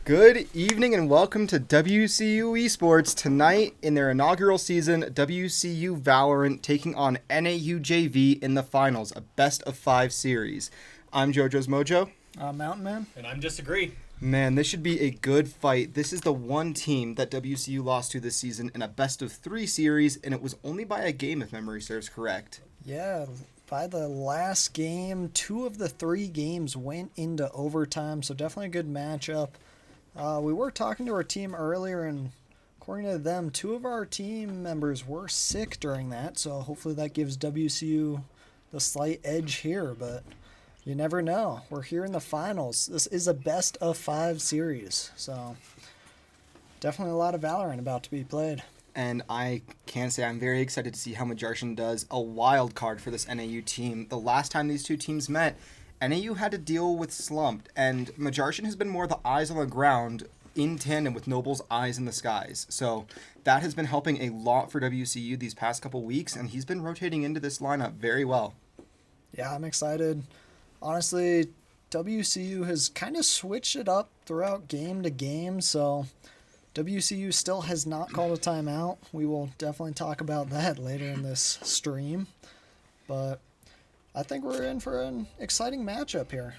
Good evening and welcome to WCU Esports. Tonight, in their inaugural season, WCU Valorant taking on NAU JV in the finals, a best-of-5 series. I'm JoJo's Mojo. Mountain Man. And I'm Disagree. Man, this should be a good fight. This is the one team that WCU lost to this season in a best-of-3 series, and it was only by a game if memory serves correct. Yeah, by the last game, 2 of the 3 games went into overtime, so definitely a good matchup. We were talking to our team earlier, and according to them, 2 of our team members were sick during that, so hopefully that gives WCU the slight edge here, but you never know. We're here in the finals. This is a best-of-5 series, so definitely a lot of Valorant about to be played. And I can say I'm very excited to see how Majarshan does, a wild card for this NAU team. The last time these two teams met, NAU had to deal with slumped, and Majarshan has been more the eyes on the ground in tandem with Noble's eyes in the skies. So that has been helping a lot for WCU these past couple weeks, and he's been rotating into this lineup very well. Yeah, I'm excited. Honestly, WCU has kind of switched it up throughout game to game, so WCU still has not called a timeout. We will definitely talk about that later in this stream, but I think we're in for an exciting matchup here.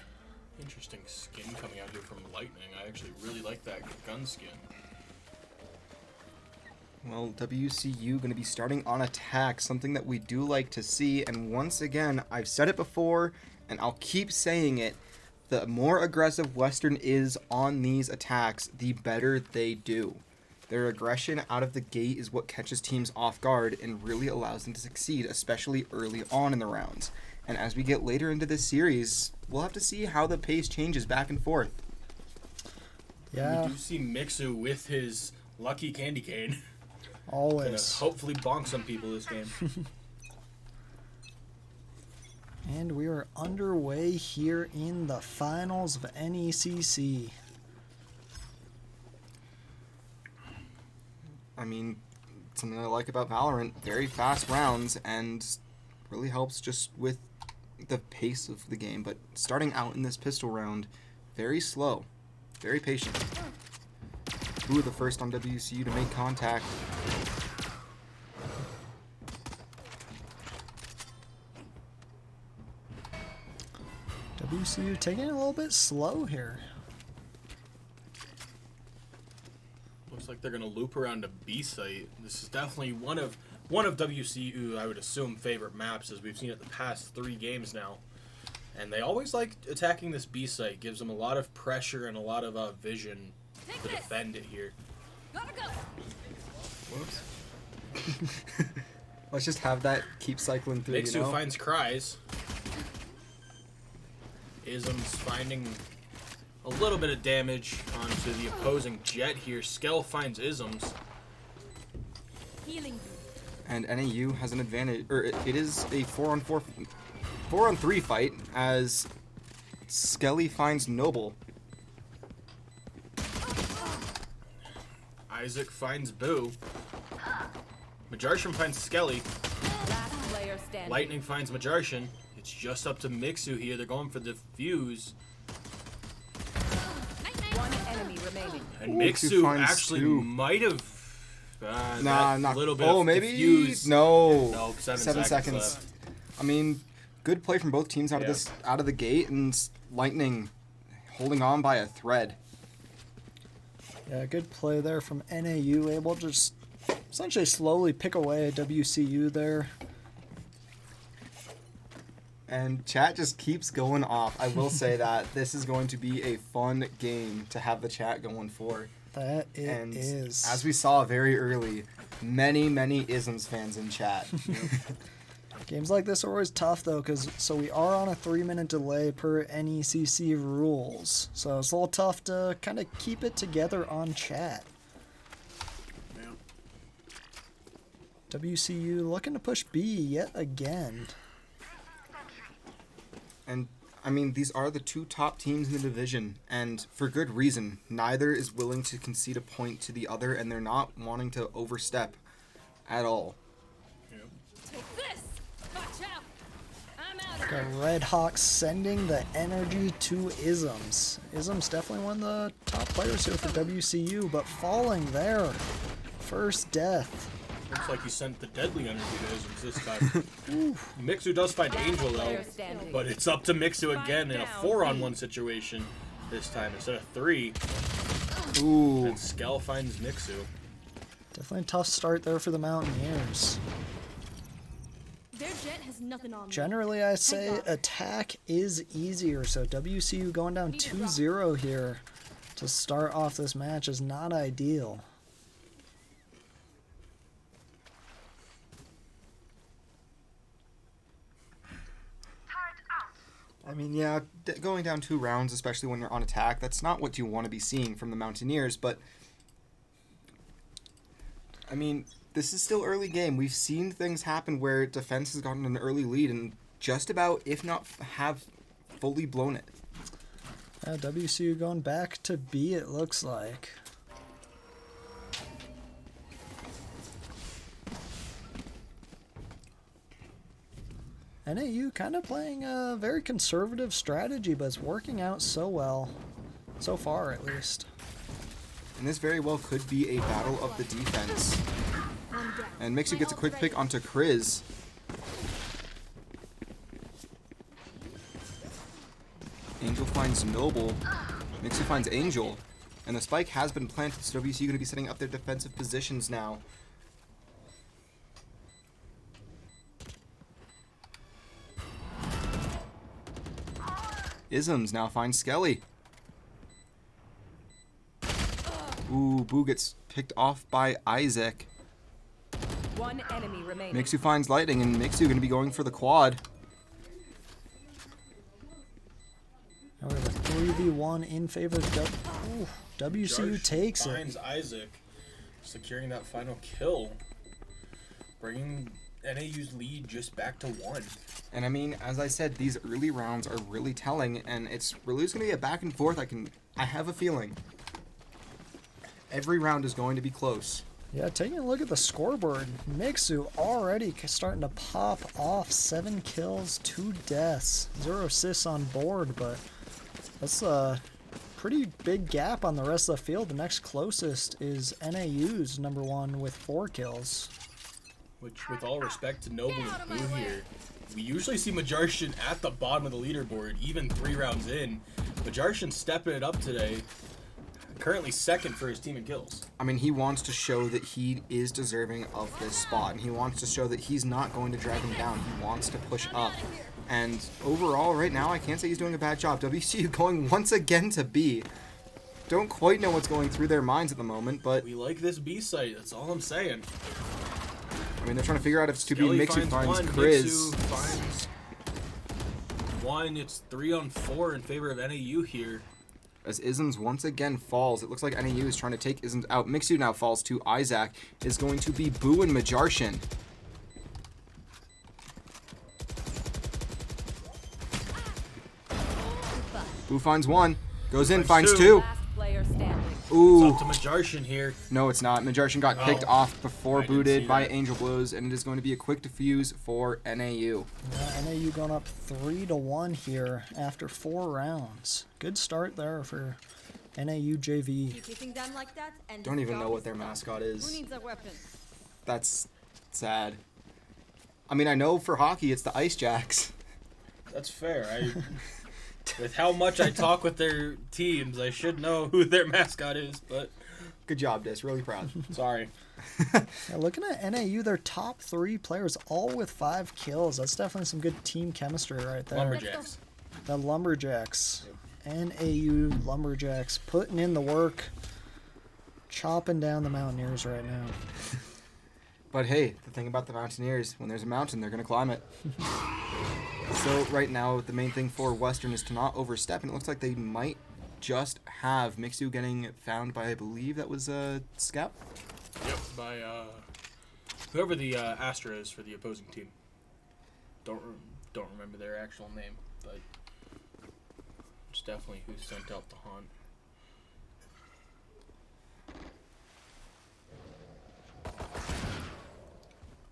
Interesting skin coming out here from Lightning. I actually really like that gun skin. Well, WCU going to be starting on attack, something that we do like to see. And once again, I've said it before, and I'll keep saying it, the more aggressive Western is on these attacks, the better they do. Their aggression out of the gate is what catches teams off guard and really allows them to succeed, especially early on in the rounds. And as we get later into this series, we'll have to see how the pace changes back and forth. Yeah. We do see Mixu with his lucky candy cane. Always. Gonna hopefully bonk some people this game. And we are underway here in the finals of NECC. I mean, something I like about Valorant, very fast rounds, and really helps just with the pace of the game. But starting out in this pistol round, very slow, very patient. Ooh, the first on WCU to make contact. WCU taking it a little bit slow here. Looks like they're gonna loop around a B site. This is definitely one of WCU, I would assume, favorite maps, as we've seen it the past 3 games now. And they always like attacking this B site. Gives them a lot of pressure and a lot of vision to defend it here. Gotta go. Whoops. Let's just have that keep cycling through, Mixu you know? finds Cries. Ism's finding a little bit of damage onto the opposing Jet here. Skell finds Isms. Healing. And NAU has an advantage, or it is a 4-on-3 fight as Skelly finds Noble. Isaac finds Boo. Majarshan finds Skelly. Last player standing. Lightning finds Majarshan. It's just up to Mixu here. They're going for the fuse. One enemy remaining. And Ooh, Mixu Mixu finds actually Stu. might have... Nah, a not. little bit Oh, of maybe? diffuse. No. No, 7 seconds. left. I mean, good play from both teams out Yeah. of the gate, and Lightning holding on by a thread. Yeah, good play there from NAU, able to just essentially slowly pick away at WCU there. And chat just keeps going off. I will say that this is going to be a fun game to have the chat going for. That it And is. as we saw very early, many Isms fans in chat. Games like this are always tough, though, because we are on a 3-minute delay per NECC rules. So it's a little tough to kind of keep it together on chat. WCU looking to push B yet again. And I mean, these are the 2 top teams in the division, and for good reason. Neither is willing to concede a point to the other, and they're not wanting to overstep at all. Take this. Watch out. I'm out. The Red Hawks sending the energy to Isms. Isms definitely one of the top players here for WCU, but falling there. First death. Looks like he sent the deadly energy to Isms this time. Mixu does find Angel though, but it's up to Mixu again in a 4-on-1 situation this time instead of 3. Ooh. And Skell finds Mixu. Definitely a tough start there for the Mountaineers. Their jet has nothing on me. Generally, I say attack is easier, so WCU going down 2-0 here to start off this match is not ideal. I mean, yeah, going down 2 rounds, especially when you're on attack, that's not what you want to be seeing from the Mountaineers, but I mean, this is still early game. We've seen things happen where defense has gotten an early lead and just about, if not have fully blown it. WCU going back to B, it looks like. NAU kind of playing a very conservative strategy, but it's working out so well. So far, at least. And this very well could be a battle of the defense. And Mixu gets a quick pick onto Kriz. Angel finds Noble. Mixu finds Angel. And the spike has been planted, so WCU going to be setting up their defensive positions now. Isms now finds Skelly. Ooh, Boo gets picked off by Isaac. One enemy remaining. Mixu finds Lightning, and Mixu going to be going for the quad. Now we have a 3v1 in favor of WCU Jarsh takes finds it. Isaac, securing that final kill, bringing NAU's lead just back to 1. And I mean, as I said, these early rounds are really telling, and it's really just going to be a back and forth. I have a feeling every round is going to be close. Yeah, taking a look at the scoreboard, Mixu already starting to pop off 7 kills, 2 deaths, 0 assists on board, but that's a pretty big gap on the rest of the field. The next closest is NAU's number 1 with 4 kills. Which, with all respect to Noble and Boo here, we usually see Majarshan at the bottom of the leaderboard, even 3 rounds in. Majarshan stepping it up today, currently 2nd for his team in kills. I mean, he wants to show that he is deserving of this spot, and he wants to show that he's not going to drag him down. He wants to push up. And overall, right now, I can't say he's doing a bad job. WCU going once again to B. Don't quite know what's going through their minds at the moment, but We like this B site, that's all I'm saying. I mean, they're trying to figure out if it's to be Skelly Mixu finds one, Kriz. Mixu finds 1. It's 3-on-4 in favor of NAU here. As Isms once again falls, it looks like NAU is trying to take Isms out. Mixu now falls to Isaac. Is going to be Boo and Majarshan. Boo finds 1. Goes in, finds Finds 2. Last player standing. Ooh. It's up to Majarshan here. No, it's not. Majarshan got picked Oh, off before I didn't booted see by that. Angel Blows, and it is going to be a quick defuse for NAU. Yeah, NAU going up 3-1 here after 4 rounds. Good start there for NAU JV. Keep hitting them like that and Don't even know stop. what their mascot Who is. needs a weapon? That's sad. I mean, I know for hockey it's the Ice Jacks. That's fair. With how much I talk with their teams, I should know who their mascot is, but Good job, Dis. Really proud. sorry. Yeah, looking at NAU, their top 3 players all with 5 kills. That's definitely some good team chemistry right there. Lumberjacks. The Lumberjacks. NAU Lumberjacks putting in the work, chopping down the Mountaineers right now. But hey, the thing about the Mountaineers, when there's a mountain, they're going to climb it. So right now, the main thing for Western is to not overstep, and it looks like they might just have Mixu getting found by, I believe that was Scout? Yep, by whoever the Astra is for the opposing team. Don't remember their actual name, but it's definitely who sent out the hunt.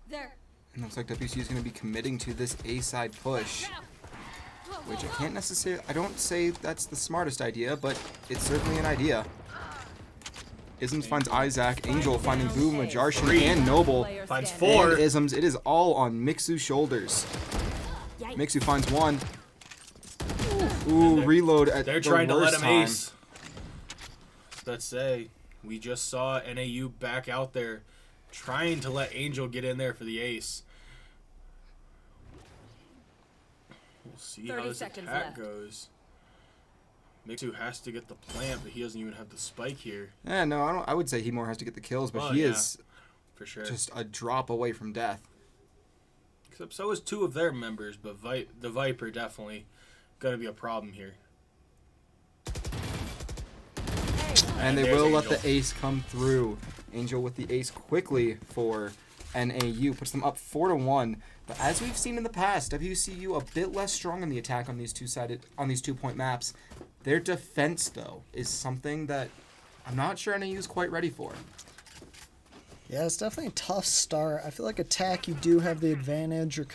There. And looks like WCU is going to be committing to this A-side push. which I don't say that's the smartest idea, but it's certainly an idea. Isms finds Isaac, Angel finding Boo, Majarshin, and Noble. Player Finds standing. four. And Isms, it is all on Mixu's shoulders. Mixu finds one. Ooh, reload at They're the trying to let worst him time. ace. Let's say we just saw NAU back out there trying to let Angel get in there for the ace. We'll see how 30 this seconds attack left. goes. Mixu has to get the plant, but he doesn't even have the spike here. Yeah, no, I would say he more has to get the kills, but Well, he yeah, is for sure. just a drop away from death. Except so is two of their members, but the Viper definitely going to be a problem here. And they there's will let Angel. the ace come through. Angel with the ace quickly for NAU, puts them up 4-1. But as we've seen in the past, WCU a bit less strong in the attack on these 2-point maps. Their defense, though, is something that I'm not sure NAU is quite ready for. Yeah, it's definitely a tough start. I feel like attack, you do have the advantage. You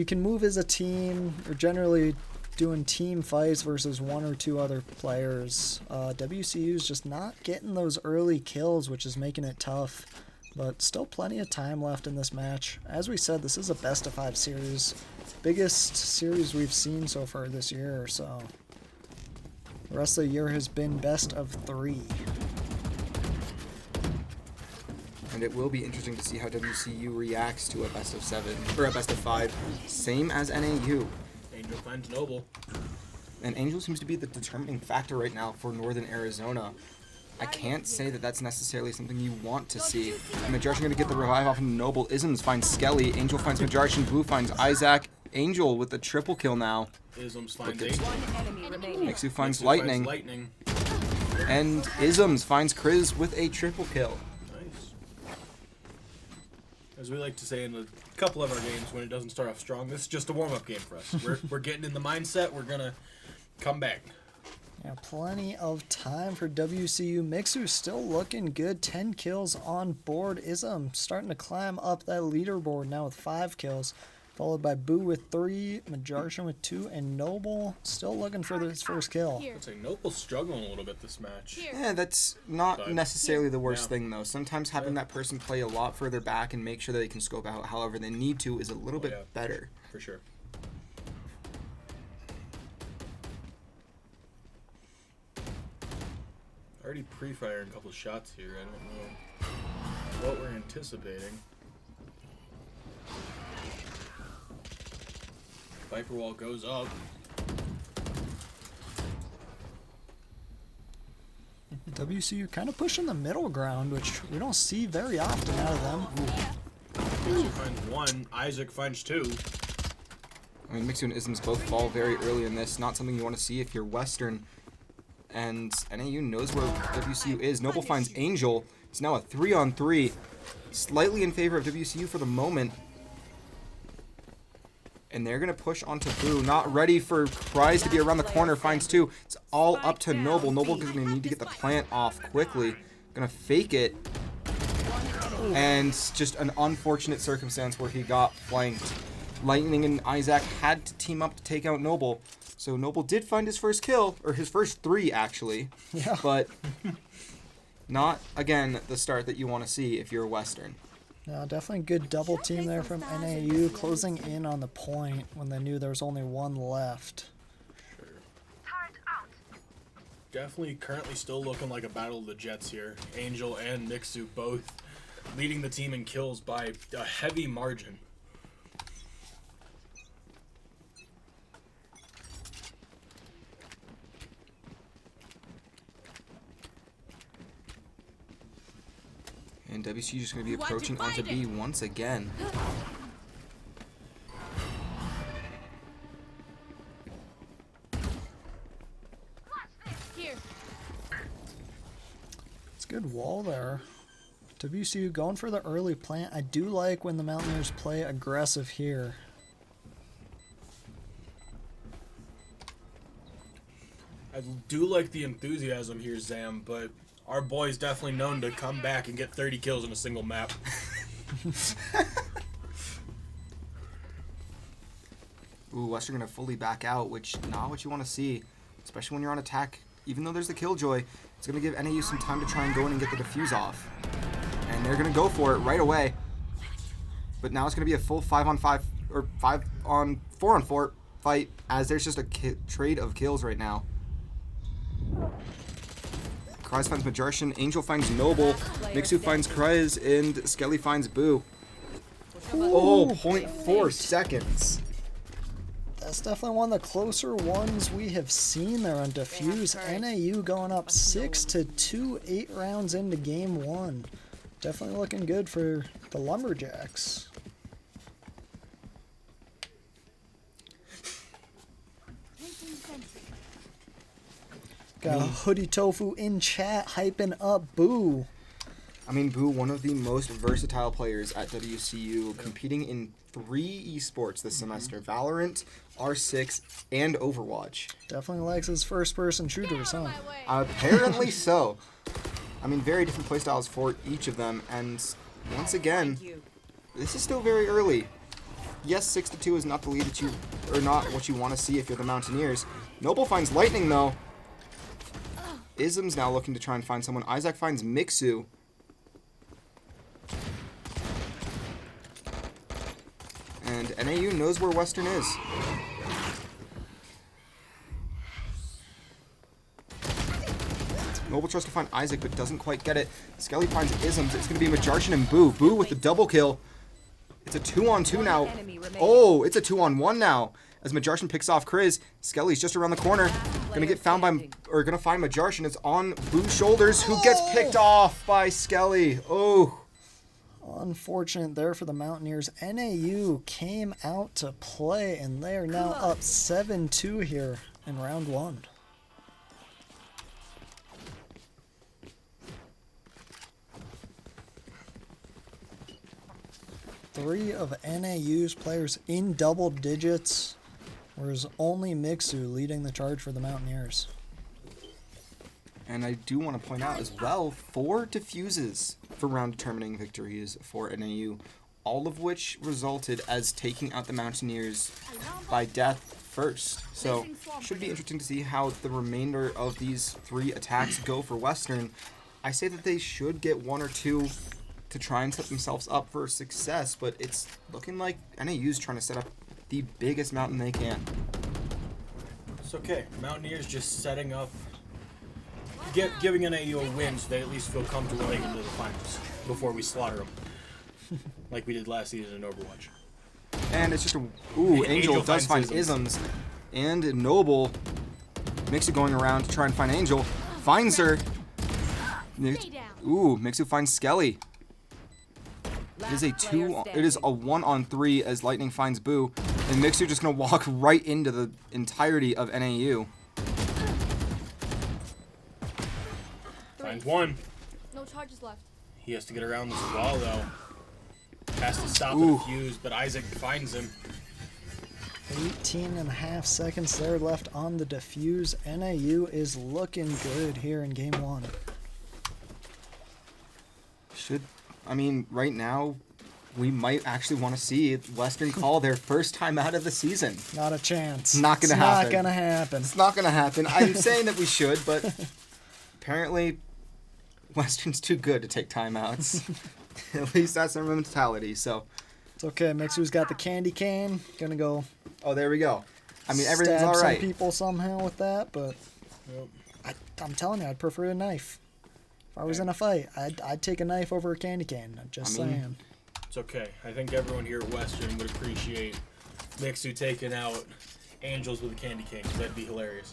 can move as a team. You're generally doing team fights versus one or two other players. WCU is just not getting those early kills, which is making it tough. But still plenty of time left in this match. As we said, this is a best-of-5 series. Biggest series we've seen so far this year or so. The rest of the year has been best of 3. And it will be interesting to see how WCU reacts to a best of 7 or a best of 5, same as NAU. Angel finds Noble. And Angel seems to be the determining factor right now for Northern Arizona. I can't say that that's necessarily something you want to see. And Majarshin going to get the revive off of Noble. Isms finds Skelly. Angel finds Majarshin. Blue finds Isaac. Angel with the triple kill now. Isms finds Look at- Angel. One enemy remaining. Mixu finds Mixu Lightning. Lightning. And Isms finds Kriz with a triple kill. Nice. As we like to say in a couple of our games when it doesn't start off strong, this is just a warm-up game for us. We're getting in the mindset. We're going to come back. Yeah, plenty of time for WCU. Mixu still looking good. 10 kills on board. Ism starting to climb up that leaderboard now with 5 kills. Followed by Boo with 3, Majarshin with 2, and Noble still looking for his first kill. Here. I'd say Noble's struggling a little bit this match. Here. Yeah, that's not But- necessarily the worst Yeah. thing, though. Sometimes having that person play a lot further back and make sure that they can scope out however they need to is a little bit yeah. better. For sure. Already pre-firing a couple shots here. I don't know what we're anticipating. Viper wall goes up. WCU kind of pushing the middle ground, which we don't see very often out of them. Mixu finds one. Isaac finds two. I mean, Mixu and Isms both fall very early in this. Not something you want to see if you're Western. And NAU knows where WCU is. Noble finds Angel. It's now a 3-on-3. Slightly in favor of WCU for the moment. And they're going to push onto Boo. Not ready for Prize to be around the corner. Finds 2. It's all up to Noble. Noble is going to need to get the plant off quickly. Going to fake it. And just an unfortunate circumstance where he got flanked. Lightning and Isaac had to team up to take out Noble. So Noble did find his first kill, or his first 3 actually. Yeah. But not, again, the start that you want to see if you're Western. No, definitely good double team there from NAU, closing in on the point when they knew there was only one left. Sure. Definitely currently still looking like a battle of the Jets here. Angel and Mixu both leading the team in kills by a heavy margin. And WCU just going to be You want to approaching onto fight B it? once again. Here. It's a good wall there. WCU going for the early plant. I do like when the Mountaineers play aggressive here. I do like the enthusiasm here, Zam, but our boy's definitely known to come back and get 30 kills in a single map. Ooh, Western gonna fully back out, which not what you want to see, especially when you're on attack. Even though there's the Killjoy, it's gonna give NAU some time to try and go in and get the defuse off. And they're gonna go for it right away. But now it's gonna be a full 5-on-5 or 4-on-4 fight, as there's just a trade of kills right now. Kryz finds Majarshin, Angel finds Noble, Mixu finds Kryz, and Skelly finds Boo. Oh, 0.4 seconds. That's definitely one of the closer ones we have seen there on Diffuse. NAU going up 6-2, 8 rounds into game 1. Definitely looking good for the Lumberjacks. Got Hoodie Tofu in chat hyping up Boo. I mean, Boo, one of the most versatile players at WCU, competing in 3 esports this semester: Valorant, R6, and Overwatch. Definitely likes his first-person shooters, huh? Apparently so. I mean, very different playstyles for each of them, and once again, this is still very early. Yes, 6-2 is not the lead that you, or not what you want to see if you're the Mountaineers. Noble finds Lightning though. Ism's now looking to try and find someone. Isaac finds Mixu. And NAU knows where Western is. Noble tries to find Isaac, but doesn't quite get it. Skelly finds Isms. It's going to be Majarshin and Boo. Boo with the double kill. It's a 2-on-2 now. Oh, it's a 2-on-1 now. As Majarshin picks off Kryz, Skelly's just around the corner. Gonna get found by, or gonna find Majarshin. It's on Boo's shoulders, who gets picked off by Skelly. Oh. Unfortunate there for the Mountaineers. NAU came out to play, and they are now up 7-2 here in round 1. Three of NAU's players in double digits, whereas only Mixu leading the charge for the Mountaineers. And I do want to point out as well, 4 defuses for round-determining victories for NAU, all of which resulted as taking out the Mountaineers by death first. So, should be interesting to see how the remainder of these 3 attacks go for Western. I say that they should get 1 or 2 to try and set themselves up for success, but it's looking like NAU's trying to set up the biggest mountain they can. It's okay. Mountaineers just setting up, giving NAU a win so they at least feel comfortable making it to the finals before we slaughter them, like we did last season in Overwatch. And it's just a... Ooh, Angel does find Isms. And Noble Mixu going around to try and find Angel. Finds her. Ooh, Mixu finds Skelly. It is a 1-on-3 as Lightning finds Boo. And Mixu just going to walk right into the entirety of NAU. Finds one. No charges left. He has to get around this wall, though. Has to stop the defuse, but Isaac finds him. 18.5 seconds there left on the defuse. NAU is looking good here in game 1. I mean, right now, we might actually want to see Western call their first time out of the season. Not a chance. Not going to happen. Not going to happen. It's not going to happen. I'm saying that we should, but apparently Western's too good to take timeouts. At least that's their mentality, so. It's okay. Mixu's got the candy cane. Gonna go. Oh, there we go. I mean, everything's stab all right. some people somehow with that, but I'm telling you, I'd prefer a knife. If I was in a fight, I'd take a knife over a candy cane. Just saying. It's okay. I think everyone here at Western would appreciate Mixu taking out Angels with a candy cane. That'd be hilarious.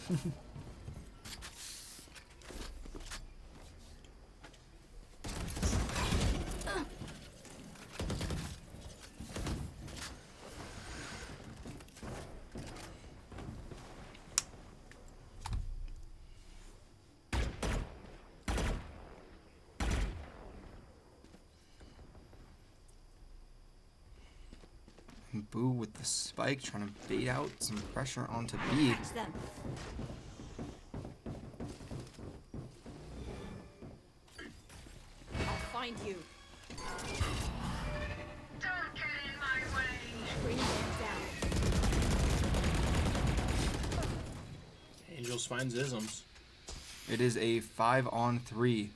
Boo with the spike, trying to bait out some pressure onto B. I'll find you. Don't get in my way. Bring them down. Angels finds Isms. It is a 5-on-3.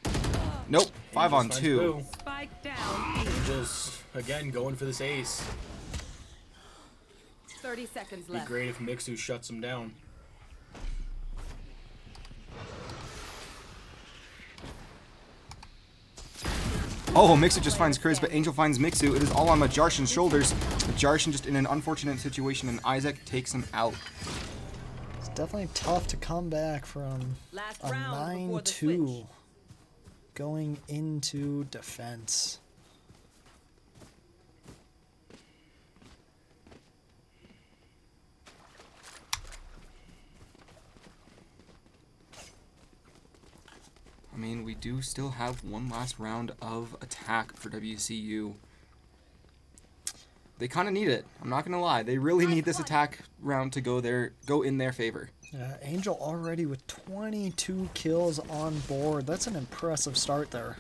Nope, Angels 5-on-2. finds Boo. Spike down. Angels, again, going for this ace. 30 seconds Be left. great if Mixu shuts him down. Oh, Mixu just finds Chris, but Angel finds Mixu. It is all on Majarshin's shoulders. Majarshin just in an unfortunate situation, and Isaac takes him out. It's definitely tough to come back from Last a round before the 9-2 switch. going into defense. I mean, we do still have one last round of attack for WCU. They kind of need it. I'm not gonna lie. They really need this attack round to go in their favor. Angel already with 22 kills on board. That's an impressive start there.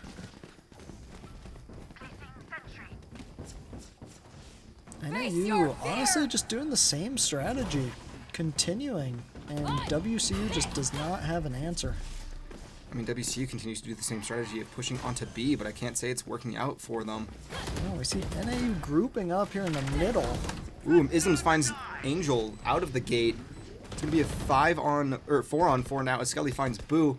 NAU honestly just doing the same strategy, continuing, and WCU just does not have an answer. I mean, WCU continues to do the same strategy of pushing onto B, but I can't say it's working out for them. Oh, we see NAU grouping up here in the middle. Ooh, Isms finds Angel out of the gate. It's gonna be a 4-on-4 now as Skelly finds Boo.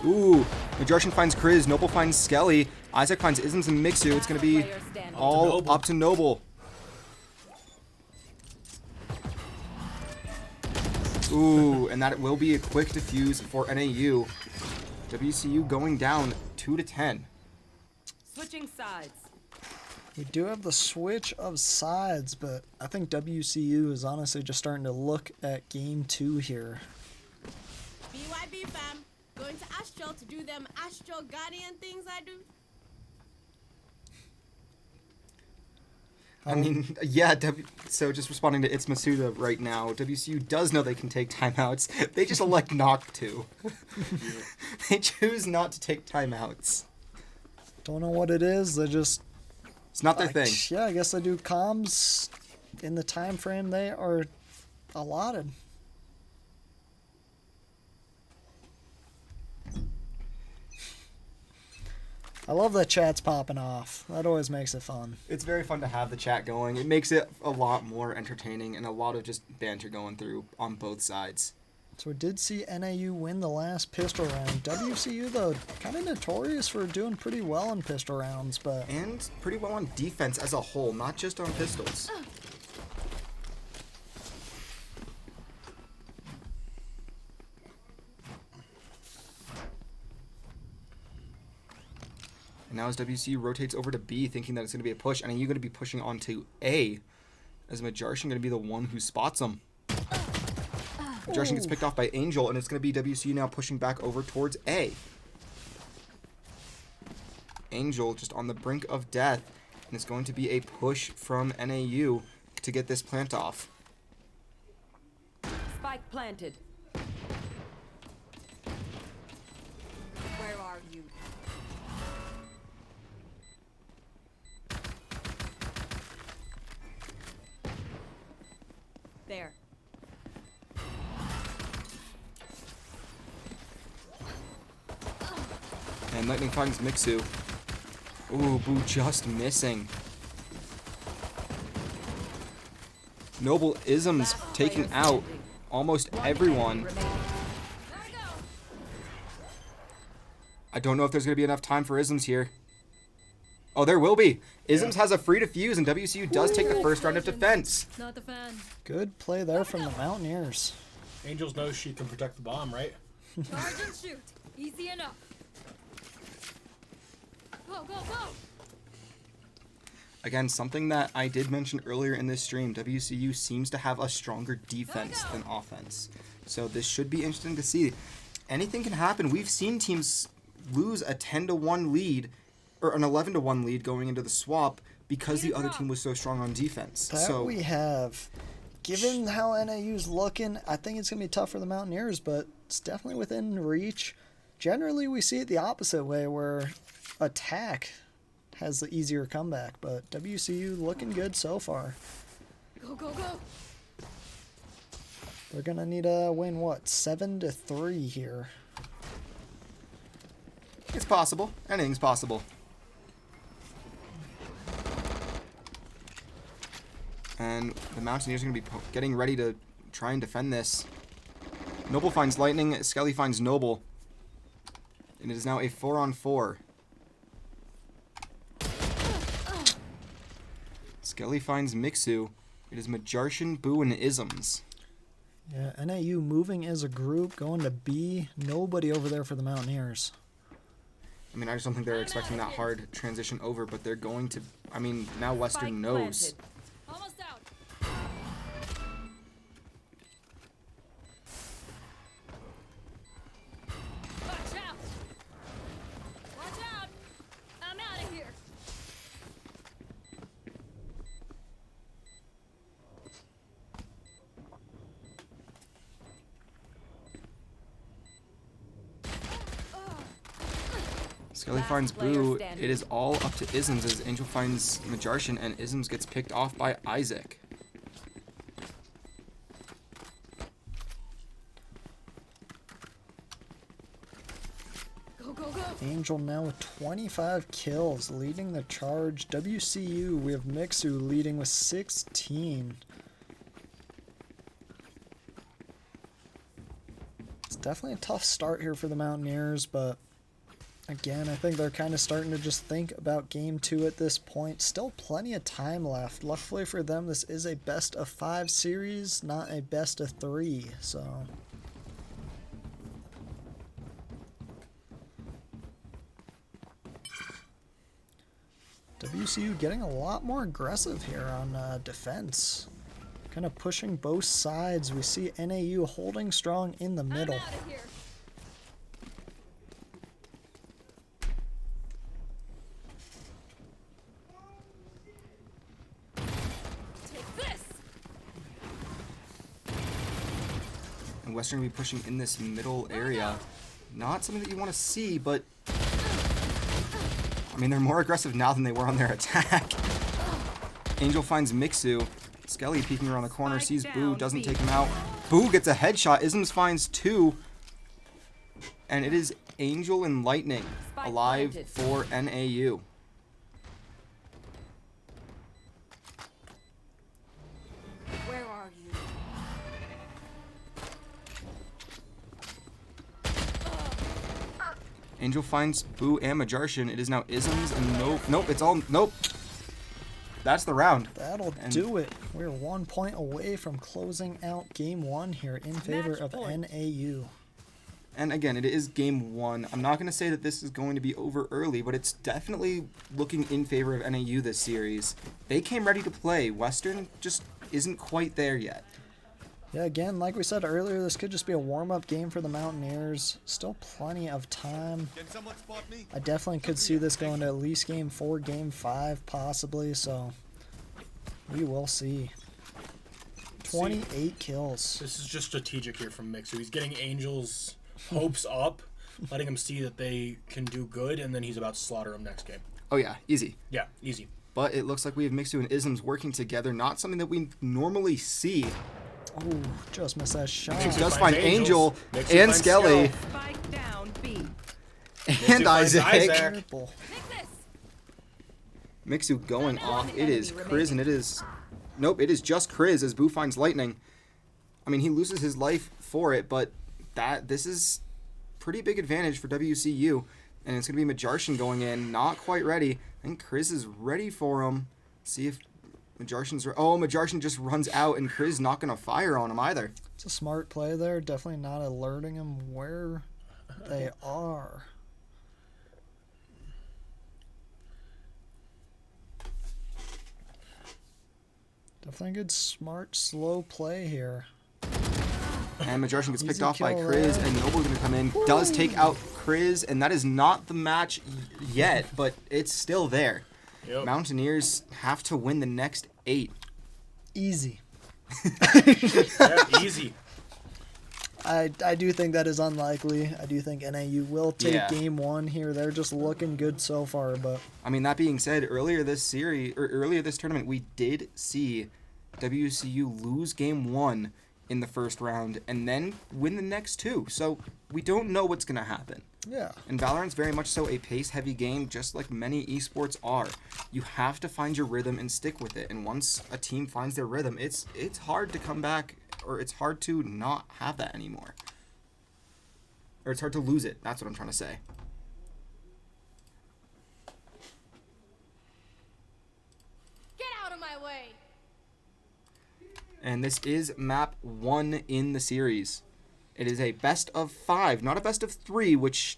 Ooh, Majarshin finds Kriz, Noble finds Skelly, Isaac finds Isms and Mixu. It's gonna be Player standing. all up to Noble. Ooh, and that will be a quick defuse for NAU. WCU going down 2-10. Switching sides. We do have the switch of sides, but I think WCU is honestly just starting to look at game 2 here. BYB fam. Going to Astral to do them Astral Guardian things I do. I mean, yeah, so just responding to It's Masuda right now, WCU does know they can take timeouts. They just elect not to. They choose not to take timeouts. Don't know what it is. They just It's not their thing. Yeah, I guess they do comms in the time frame they are allotted. I love that chat's popping off. That always makes it fun. It's very fun to have the chat going. It makes it a lot more entertaining and a lot of just banter going through on both sides. So we did see NAU win the last pistol round. WCU, though, kind of notorious for doing pretty well in pistol rounds, but And pretty well on defense as a whole, not just on pistols. And now as WCU rotates over to B, thinking that it's going to be a push, and are you going to be pushing onto A? As Majarshin going to be the one who spots him. Majarshin gets picked off by Angel, and it's going to be WCU now pushing back over towards A. Angel just on the brink of death, and it's going to be a push from NAU to get this plant off. Spike planted. Where are you? There. And Lightning finds Mixu. Ooh, Boo just missing. Noble Isms Last taking player out standing. almost One everyone. enemy remaining. There we go. I don't know if there's going to be enough time for Isms here. Oh, there will be. Isms has a free defuse, and WCU does take the first round of defense. Not the fan. good play there from the Mountaineers. Angels knows she can protect the bomb, right? Charge and shoot. Easy enough. Go, go, go. Again, something that I did mention earlier in this stream, WCU seems to have a stronger defense than offense. So this should be interesting to see. Anything can happen. We've seen teams lose a 10-1 lead or an 11-1 lead going into the swap because the other team was so strong on defense. That So we have. Given how NAU's looking, I think it's going to be tough for the Mountaineers, but it's definitely within reach. Generally, we see it the opposite way, where attack has the easier comeback, but WCU looking good so far. Go, go, go. They're gonna need to win, what, 7-3 here. It's possible. Anything's possible. And the Mountaineers are going to be getting ready to try and defend this. Noble finds Lightning. Skelly finds Noble. And it is now a 4-on-4. Skelly finds Mixu. It is Majarshan, Boo, and Isms. Yeah, NAU moving as a group, going to B. Nobody over there for the Mountaineers. I mean, I just don't think they're expecting that hard transition over, but they're going to... I mean, now Western Spike knows. planted. Almost out. Watch out! Watch out! I'm out of here. Skelly Last finds player Boo. standing. It is all up to Isms as Angel finds Majarshan, and Isms gets picked off by Isaac. Go, go, go. Angel now with 25 kills, leading the charge. WCU, we have Mixu leading with 16. It's definitely a tough start here for the Mountaineers, but again, I think they're kind of starting to just think about game 2 at this point. Still plenty of time left. Luckily for them, this is a best of 5 series, not a best of 3, so... WCU getting a lot more aggressive here on defense. Kind of pushing both sides. We see NAU holding strong in the middle. I'm out of here. Take this. And Western will be pushing in this middle area. Not something that you want to see, but... I mean, they're more aggressive now than they were on their attack. Angel finds Mixu. Skelly peeking around the corner, Spike sees Boo, down, doesn't B. take him out. Boo gets a headshot. Isms finds 2. And it is Angel and Lightning Spike alive planted. for NAU. Where are you? Angel finds Boo and Majarshan. It is now Isms and nope, it's all, nope. That's the round. That'll And- do it. We're 1 point away from closing out game 1 here in favor Match of point. NAU. And again, it is game 1. I'm not going to say that this is going to be over early, but it's definitely looking in favor of NAU this series. They came ready to play. Western just isn't quite there yet. Yeah, again, like we said earlier, this could just be a warm-up game for the Mountaineers. Still plenty of time. Can someone spot me? I definitely could see this going to at least game 4, game 5, possibly, so we will see. 28 kills. This is just strategic here from Mixu. He's getting Angel's hopes up, letting him see that they can do good, and then he's about to slaughter him next game. Oh yeah, easy. Yeah, easy. But it looks like we have Mixu and Isms working together. Not something that we normally see. Oh, just missed that shot. Mixu does finds find Angels. Angel Mixu and finds Skelly Spike down B. and finds Isaac. Isaac. Triple. Take this. Mixu going off. One It is enemy Kriz and it is... Nope, it is just Kriz as Boo finds Lightning. I mean, he loses his life for it, but this is pretty big advantage for WCU. And it's going to be Majarshan going in. Not quite ready. I think Kriz is ready for him. See if Majarshan's... Oh, Majarshan just runs out, and Kriz not going to fire on him either. It's a smart play there. Definitely not alerting them where they are. Definitely a good, smart, slow play here. And Majarshan gets picked Easy off by kill Kriz, there. and Noble's going to come in. Does take out Kriz, and that is not the match yet, but it's still there. Yep. Mountaineers have to win the next 8. Easy. Yeah, easy. I do think that is unlikely. I do think NAU will take Yeah. game 1 here. They're just looking good so far, but I mean, that being said, earlier this tournament, we did see WCU lose game 1 in the first round and then win the next 2. So we don't know what's going to happen. Yeah. And Valorant's very much so a pace-heavy game, just like many esports are. You have to find your rhythm and stick with it. And once a team finds their rhythm, it's hard to come back, or it's hard to not have that anymore. Or it's hard to lose it. That's what I'm trying to say. Get out of my way! And this is map 1 in the series. It is a best of 5, not a best of 3, which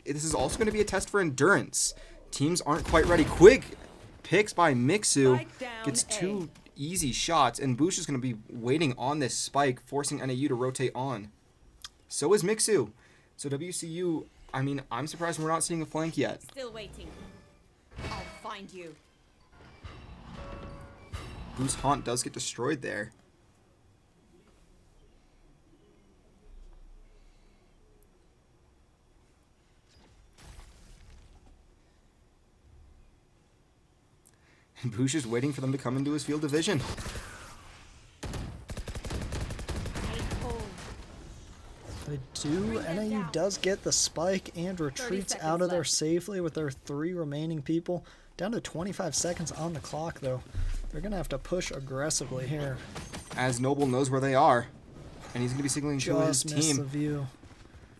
this is also going to be a test for endurance. Teams aren't quite ready. Quick picks by Mixu. Spike down Gets A. 2 easy shots, and Boosh is going to be waiting on this spike, forcing NAU to rotate on. So is Mixu. So WCU, I mean, I'm surprised we're not seeing a flank yet. Still waiting. I'll find you. Boo's haunt does get destroyed there. And Boosh is waiting for them to come into his field of vision. They do. NAU does get the spike and retreats seconds out of there left. safely with their 3 remaining people. Down to 25 seconds on the clock, though. They're going to have to push aggressively here. As Noble knows where they are. And he's going to be signaling to his Just missed the team. view.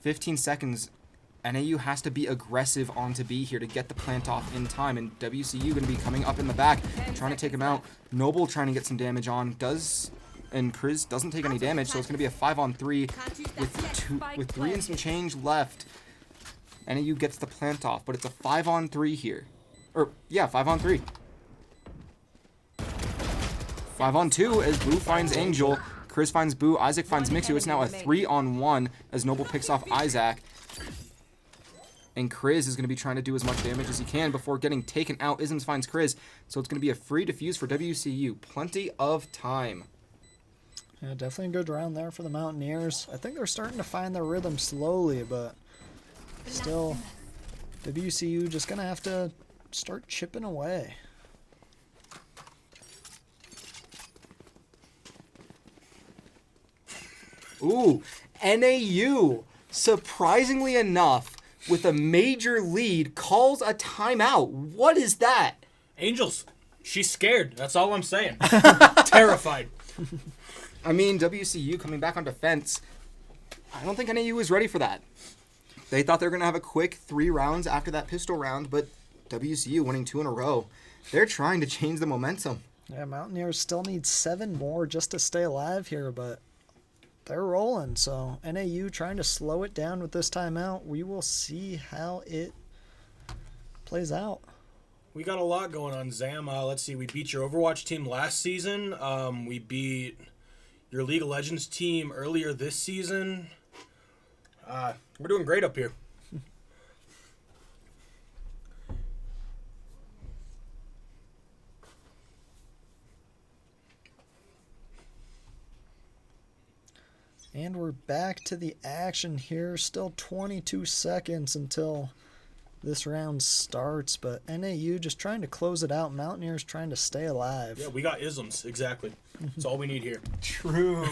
15 seconds. NAU has to be aggressive on to B here to get the plant off in time. And WCU going to be coming up in the back, trying to take him out. Noble trying to get some damage on. And Chris doesn't take any damage, so it's going to be a 5-on-3 with 3 and some change left. NAU gets the plant off, but it's a 5-on-3 here. Or, yeah, 5-on-3. 5-on-2 as Boo finds Angel. Chris finds Boo. Isaac finds Mixu. It's now a 3-on-1 as Noble picks off Isaac. And Chris is going to be trying to do as much damage as he can before getting taken out. Isms finds Chris, so it's going to be a free defuse for WCU. Plenty of time. Yeah, definitely a good round there for the Mountaineers. I think they're starting to find their rhythm slowly, but still, WCU just going to have to start chipping away. Ooh, NAU, surprisingly enough, with a major lead, calls a timeout. What is that? Angels, she's scared. That's all I'm saying. Terrified. I mean, WCU coming back on defense, I don't think NAU was ready for that. They thought they were going to have a quick 3 rounds after that pistol round, but WCU winning 2 in a row. They're trying to change the momentum. Yeah, Mountaineers still need 7 more just to stay alive here, but they're rolling. So NAU trying to slow it down with this timeout. We will see how it plays out. We got a lot going on, Zam. Let's see. We beat your Overwatch team last season. We beat your League of Legends team earlier this season. We're doing great up here. And we're back to the action here. Still 22 seconds until this round starts, but NAU just trying to close it out. Mountaineers trying to stay alive. Yeah, we got isms. Exactly. That's all we need here. True.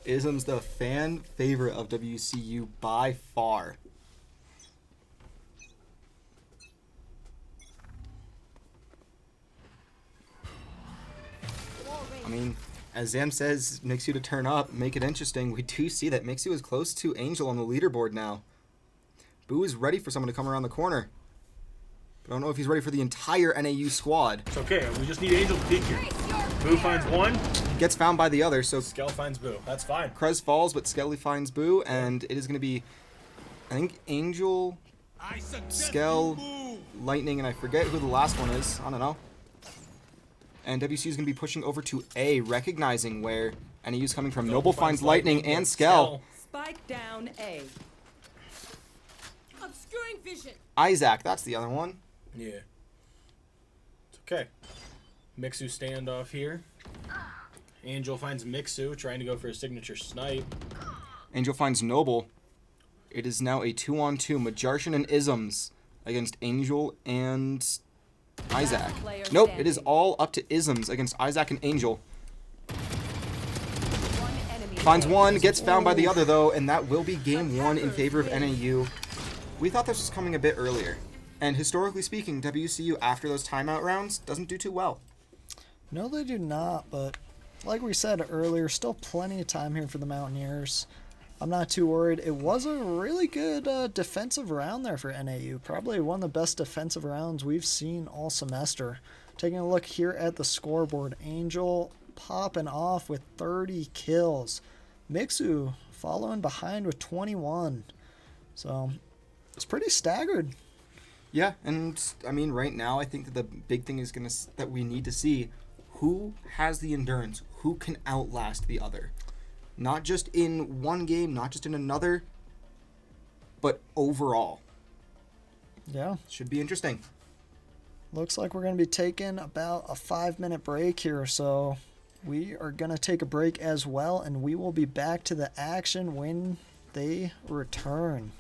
Ism's the fan favorite of WCU by far. I mean, as Zam says, Mixu to turn up, make it interesting. We do see that Mixu is close to Angel on the leaderboard now. Boo is ready for someone to come around the corner. But I don't know if he's ready for the entire NAU squad. It's okay. We just need Angel to peek here. Boo finds one. Gets found by the other, so Skell finds Boo. That's fine. Krez falls, but Skelly finds Boo, and it is going to be, I think, Angel, Skell, Lightning, and I forget who the last one is. I don't know. And WC is going to be pushing over to A, recognizing where NAU is coming from. Noble finds Lightning and Skell. Spike down A. Obscuring vision. Isaac, that's the other one. Yeah. It's okay. Mixu standoff here. Angel finds Mixu, trying to go for a signature snipe. Angel finds Noble. It is now a 2-on-2, Majartian and Isms against Angel and Isaac. Player Nope, it is standing. all up to Isms against Isaac and Angel. One enemy Finds remaining. one, gets found by the other though, and that will be game 1 in favor of NAU. We thought this was coming a bit earlier. And historically speaking, WCU after those timeout rounds doesn't do too well. No, they do not, but like we said earlier, still plenty of time here for the Mountaineers. I'm not too worried. It was a really good defensive round there for NAU. Probably one of the best defensive rounds we've seen all semester. Taking a look here at the scoreboard, Angel popping off with 30 kills. Mixu following behind with 21. So it's pretty staggered. Yeah, and I mean right now I think that the big thing is that we need to see who has the endurance, who can outlast the other. Not just in one game, not just in another, but overall. Yeah. Should be interesting. Looks like we're going to be taking about a 5-minute break here, so we are going to take a break as well, and we will be back to the action when they return.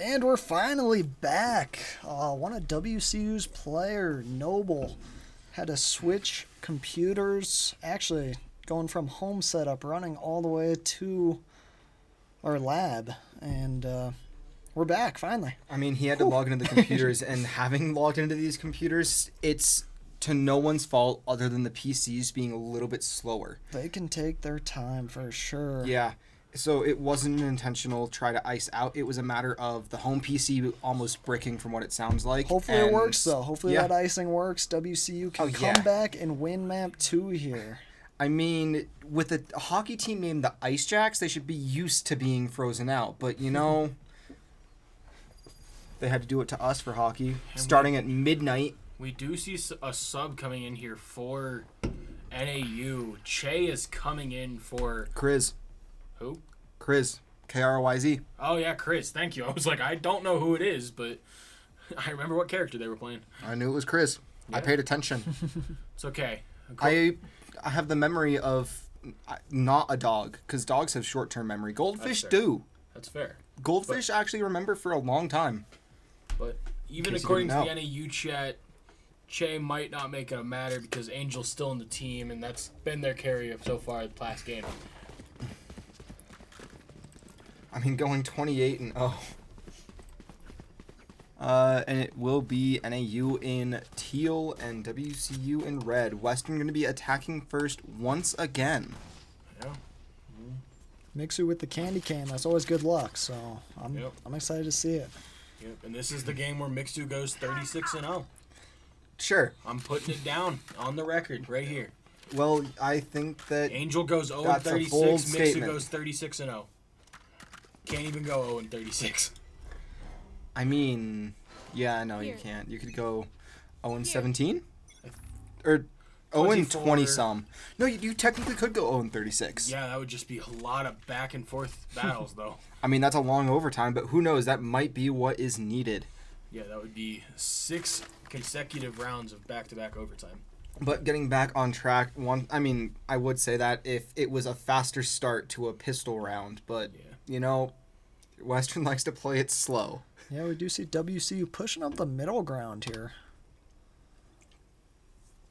And we're finally back. One of WCU's player, Noble, had to switch computers. Actually, going from home setup, running all the way to our lab. And we're back, finally. I mean, he had to log into the computers, and having logged into these computers, it's to no one's fault other than the PCs being a little bit slower. They can take their time for sure. Yeah. So it wasn't an intentional try to ice out. It was a matter of the home PC almost bricking from what it sounds like. Hopefully it works, though. Hopefully yeah. that icing works. WCU can come back and win map 2 here. I mean, with a hockey team named the Ice Jacks, they should be used to being frozen out. But, you know, they had to do it to us for hockey, starting at midnight. We do see a sub coming in here for NAU. Che is coming in for... Kriz. Who? Kriz. K-R-Y-Z. Oh, yeah, Chris. Thank you. I was like, I don't know who it is, but I remember what character they were playing. I knew it was Kriz. Yeah. I paid attention. It's okay. I have the memory of not a dog, because dogs have short-term memory. Goldfish do. That's fair. Goldfish actually remember for a long time. But even according to the NAU chat, Che might not make it a matter because Angel's still in the team, and that's been their carry so far the past game. I mean, going 28-0. And it will be NAU in teal and WCU in red. Western going to be attacking first once again. Yeah. Mixu with the candy cane. That's always good luck. So I'm excited to see it. Yep. And this is the game where Mixu goes 36-0. Sure. I'm putting it down on the record right here. Well, I think that Angel goes 0-36. Mixu goes 36-0. Can't even go 0-36. I mean, yeah, no, you can't. You could go 0-17? Or 0-20 some. No, you technically could go 0-36. Yeah, that would just be a lot of back and forth battles, though. I mean, that's a long overtime, but who knows? That might be what is needed. Yeah, that would be 6 consecutive rounds of back-to-back overtime. But getting back on track, I would say that if it was a faster start to a pistol round, but, you know, Western likes to play it slow. Yeah, we do see WCU pushing up the middle ground here.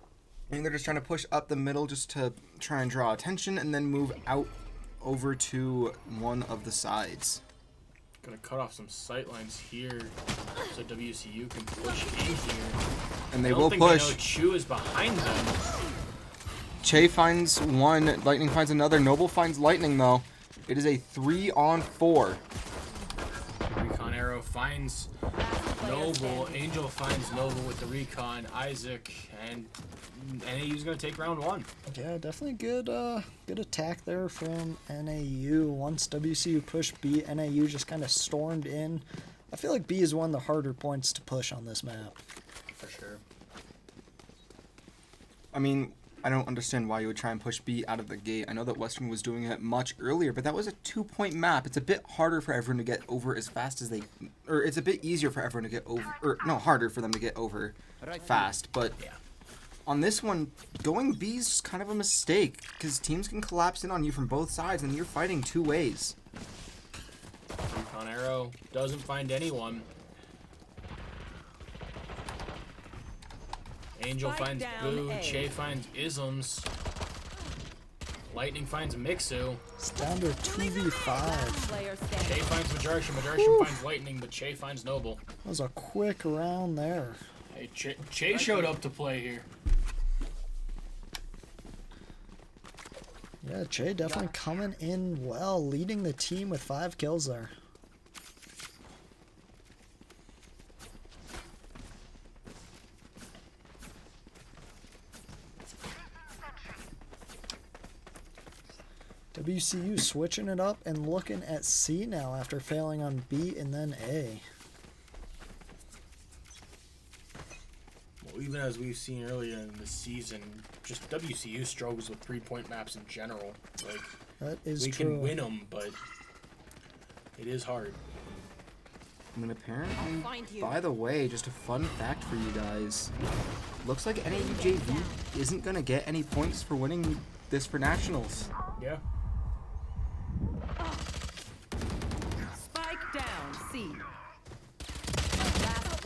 I think they're just trying to push up the middle just to try and draw attention and then move out over to one of the sides. Gonna cut off some sight lines here so WCU can push in here. And they will push. I know Chu is behind them. Che finds one, Lightning finds another. Noble finds Lightning though. It is a 3-on-4. Recon arrow finds Noble. Angel finds Noble with the recon. Isaac and NAU's gonna take round 1. Yeah, definitely good attack there from NAU. Once WCU pushed B, NAU just kind of stormed in. I feel like B is one of the harder points to push on this map. For sure. I mean, I don't understand why you would try and push B out of the gate. I know that Western was doing it much earlier, but that was a 2-point map. It's a bit harder for everyone to get over as fast as they... Or it's a bit easier for everyone to get over... Or, no, harder for them to get over fast. But on this one, going B is kind of a mistake, because teams can collapse in on you from both sides, and you're fighting 2 ways. Recon arrow doesn't find anyone. Angel finds Boo, Che finds Isms, Lightning finds Mixu. It's down to 2v5. Che finds Majarshan finds Lightning, but Che finds Noble. That was a quick round there. Hey, Che showed up to play here. Yeah, Che definitely coming in well, leading the team with 5 kills there. WCU switching it up and looking at C now after failing on B and then A. Well, even as we've seen earlier in the season, just WCU struggles with 3-point maps in general. Like, that is we true. can win them, but it is hard. I mean, apparently, by the way, just a fun fact for you guys. Looks like NAUJV isn't going to get any points for winning this for Nationals. Yeah. Spike down, C.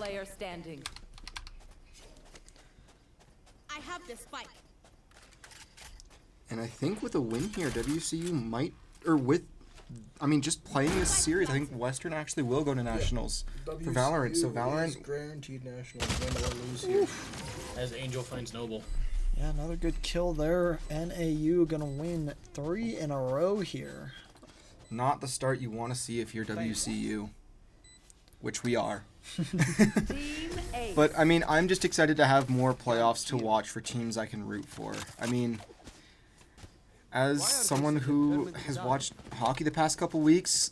player standing. I have the spike. And I think with a win here, WCU might, just playing this series, I think Western actually will go to nationals for Valorant. So Valorant, guaranteed nationals, win or lose here. As Angel finds Noble. Yeah, another good kill there. NAU gonna win 3 in a row here. not the start you want to see if you're WCU, which we are. Team Ace. But I mean, I'm just excited to have more playoffs to watch for teams I can root for. I mean, as someone who has watched hockey the past couple weeks,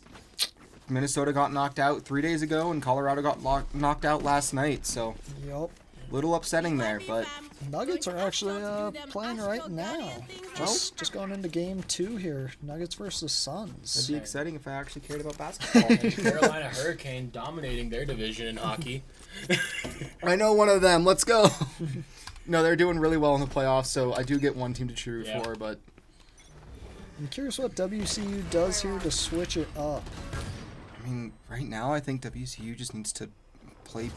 Minnesota got knocked out 3 days ago, and Colorado got knocked out last night. So, Yup. little upsetting there. But Nuggets are actually playing right now. Just going into game 2 here. Nuggets versus Suns. it'd be exciting if I actually cared about basketball. And Carolina Hurricane dominating their division in hockey. I know one of them. Let's go. No, they're doing really well in the playoffs, so I do get one team to cheer Yeah. for. But I'm curious what WCU does here to switch it up. I mean, right now I think WCU just needs to play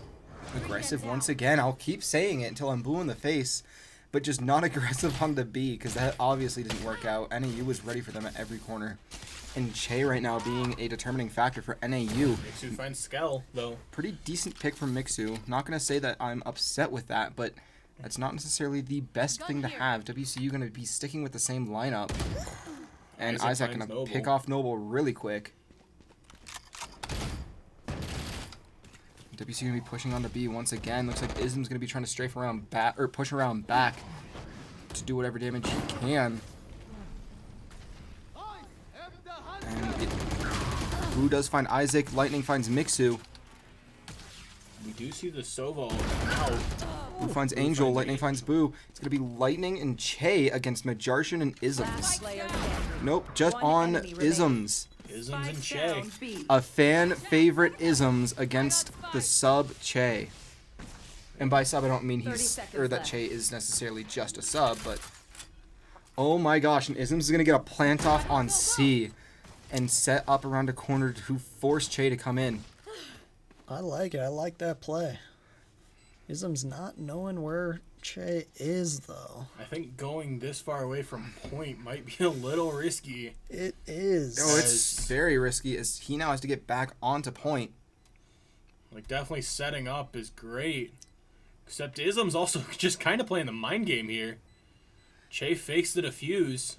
aggressive once again. I'll keep saying it until I'm blue in the face, but just not aggressive on the B, because that obviously didn't work out. NAU was ready for them at every corner. And Che right now being a determining factor for NAU. Mixu finds Skell, though. Pretty decent pick from Mixu. Not going to say that I'm upset with that, but that's not necessarily the best thing to have. WCU going to be sticking with the same lineup. And Isaac going finds to Noble. pick off Noble really quick. WCU going to be pushing on the B once again. Looks like Ism's going to be trying to strafe around back, or push around back to do whatever damage he can. And Boo does find Isaac. Lightning finds Mixu. We do see the Sova out. Boo finds Angel. Lightning finds Boo. It's going to be Lightning and Che against Majarshin and Isms. Last player standing. Nope, just One on enemy remaining. Isms. Isms and Spike Che. down B. A fan favorite Isms against the sub Che. And by sub I don't mean 30 he's seconds or that left. Che is necessarily just a sub, but oh my gosh, and Isms is gonna get a plant off on C and set up around a corner to force Che to come in. I like it. I like that play. Ism's not knowing where Che is, though. I think going this far away from point might be a little risky. It is. Oh, it's very risky as he now has to get back onto point. Like, definitely setting up is great. Except Ism's also just kind of playing the mind game here. Che fakes the defuse.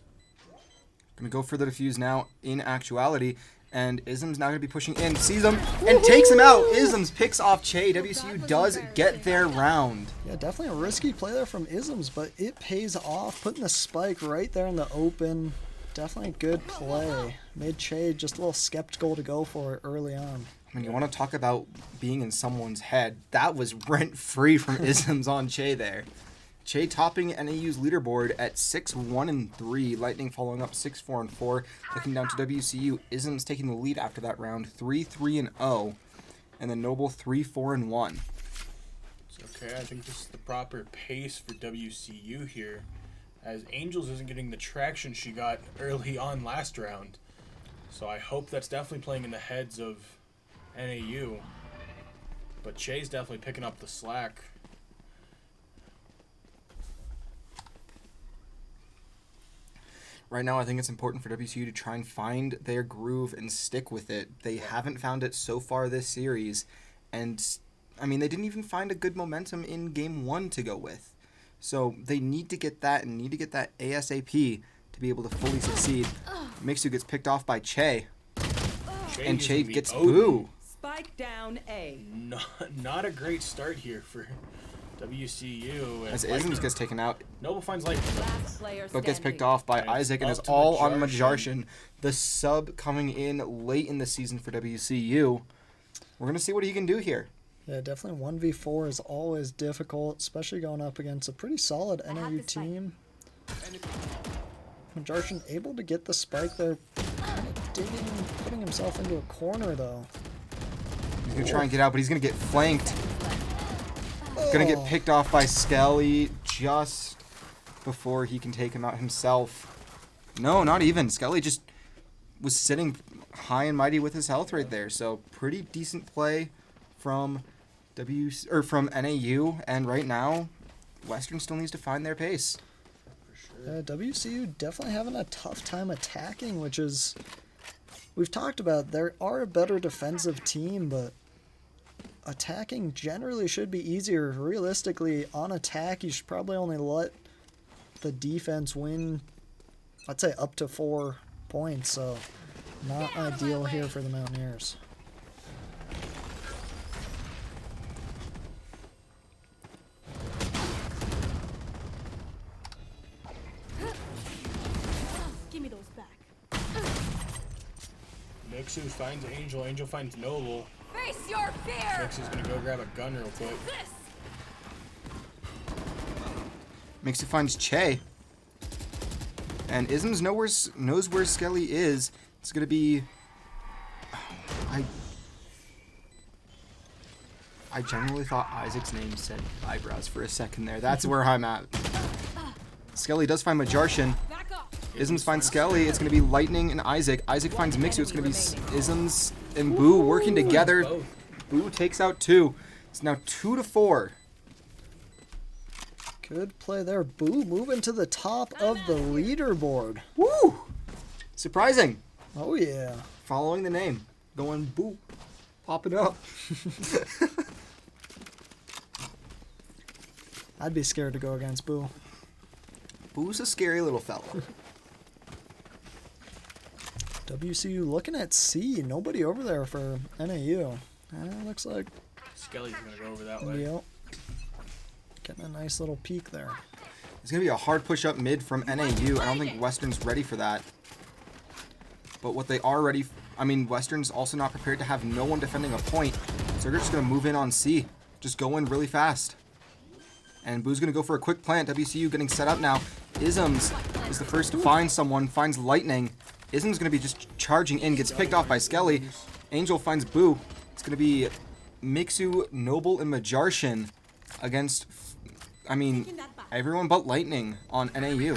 Gonna go for the defuse now in actuality. And Isms now going to be pushing in, sees him, and takes him out. Isms picks off Che. WCU does get their round. Yeah, definitely a risky play there from Isms, but it pays off. Putting the spike right there in the open. Definitely a good play. Made Che just a little skeptical to go for it early on. I mean, you want to talk about being in someone's head. That was rent-free from Isms on Che there. Che topping NAU's leaderboard at 6-1-3. Lightning following up 6-4-4. Looking down to WCU. Isms taking the lead after that round, 3-3-0. And then Noble 3-4-1. Okay, I think this is the proper pace for WCU here, as Angels isn't getting the traction she got early on last round. So I hope that's definitely playing in the heads of NAU. But Che's definitely picking up the slack. Right now, I think it's important for WCU to try and find their groove and stick with it. They haven't found it so far this series. And, I mean, they didn't even find a good momentum in Game 1 to go with. So they need to get that and need to get that ASAP to be able to fully succeed. Mixu gets picked off by Che. And Che using the gets Odin. Boo. Spike down A. Not a great start here for WCU. As And Isms gets taken out, Noble finds Lightning. Last player but gets standing. picked off by And Isaac and up is to all on Majarshin. Majarshin. The sub coming in late in the season for WCU. We're going to see what he can do here. Yeah, definitely 1v4 is always difficult, especially going up against a pretty solid NAU team. Majarshin able to get the spike there, kind of digging, putting himself into a corner though. He's going to try and get out, but he's going to get flanked. Going to get picked off by Skelly just before he can take him out himself. No, not even. Skelly just was sitting high and mighty with his health right there. So pretty decent play from from NAU, and right now, Western still needs to find their pace. WCU definitely having a tough time attacking, which is, we've talked about, they are a better defensive team, but attacking generally should be easier. Realistically, on attack, you should probably only let the defense win, I'd say up to 4 points, so not ideal here for the Mountaineers. Give me those back. Mixu finds Angel. Angel finds Noble. Face your fear! Mixu's gonna go grab a gun real quick. This! Mixu finds Che. And Isms knows where Skelly is. It's going to be... I genuinely thought Isaac's name said eyebrows for a second there. That's where I'm at. Skelly does find Majarshin. Back off! Isms finds Skelly. It's going to be Lightning and Isaac. Isaac finds Mixu. It's going to be Isms and Boo working together. Both. Boo takes out 2. It's now 2-4. Good play there. Boo moving to the top of the leaderboard. Woo! Surprising. Oh, yeah. Following the name. Going Boo. Popping up. I'd be scared to go against Boo. Boo's a scary little fella. WCU looking at C. Nobody over there for NAU. Looks like, Skelly's gonna go over that way. yep. Getting a nice little peek there. It's going to be a hard push up mid from NAU. I don't think Western's ready for that. But what they are ready... Western's also not prepared to have no one defending a point. So they're just going to move in on C. Just go in really fast. And Boo's going to go for a quick plant. WCU getting set up now. Isms is the first to find someone. Finds Lightning. Isms going to be just charging in. Gets picked off by Skelly. Angel finds Boo. It's going to be Mixu, Noble, and Majarshin against... everyone but Lightning on NAU.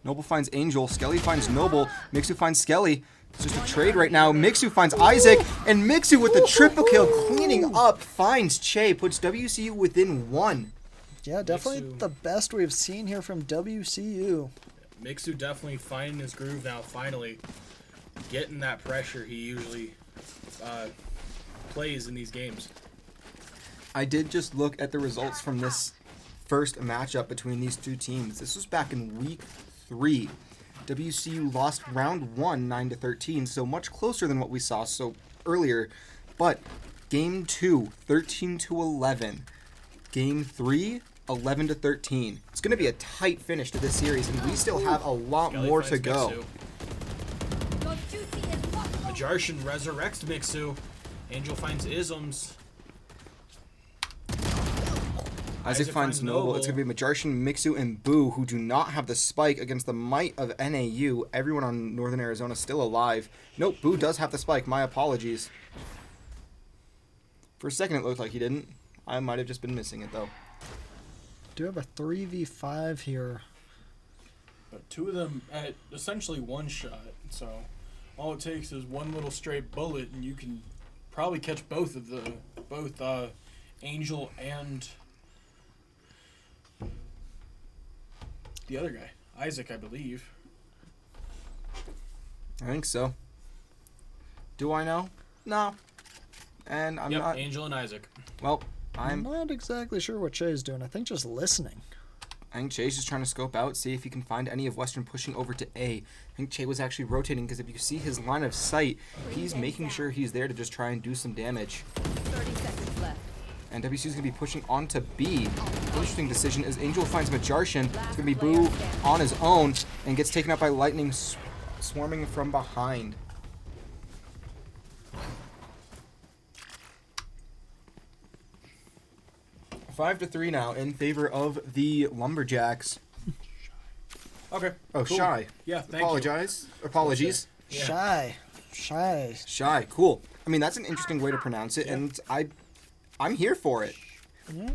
Noble finds Angel. Skelly finds Noble. Mixu finds Skelly. It's just a trade right now. Mixu finds Isaac. And Mixu with the triple kill, cleaning up, finds Che. Puts WCU within 1. Yeah, definitely Mixu. the best we've seen here from WCU. Mixu definitely finding his groove now, finally. Getting that pressure he usually plays in these games. I did just look at the results from this first matchup between these two teams. This was back in week 3. WCU lost round 1, 9-13, so much closer than what we saw so earlier. But game 2, 13-11. Game 3, 11-13. It's going to be a tight finish to this series, and we still have a lot Skelly more to finds go. Mixu. Your duty is what? Majarshin resurrects Mixu. Angel finds Isms. Isaac finds Noble. It's going to be Majarshin, Mixu, and Boo, who do not have the spike against the might of NAU. Everyone on Northern Arizona still alive. Nope, Boo does have the spike. My apologies. For a second, it looked like he didn't. I might have just been missing it, though. Do have a 3v5 here. But 2 of them at essentially one shot. So all it takes is one little straight bullet, and you can probably catch both Angel and the other guy, Isaac, I believe. I think so. Do I know? No. And I'm not... Angel and Isaac. Well, I'm not exactly sure what Che's doing. I think just listening. I think Che's just trying to scope out, see if he can find any of Western pushing over to A. I think Che was actually rotating, because if you see his line of sight, he's making sure he's there to just try and do some damage. 30 seconds left. And WCU's going to be pushing on to B. Interesting decision as Angel finds Majarshin. It's going to be Boo on his own and gets taken out by Lightning swarming from behind. Five to 3 now in favor of the Lumberjacks. Okay. Oh, cool. Shy. Yeah, thank Apologize. Apologies. Yeah. Shy. Shy. Cool. I mean, that's an interesting way to pronounce it, Yeah. and I'm here for it. Yeah.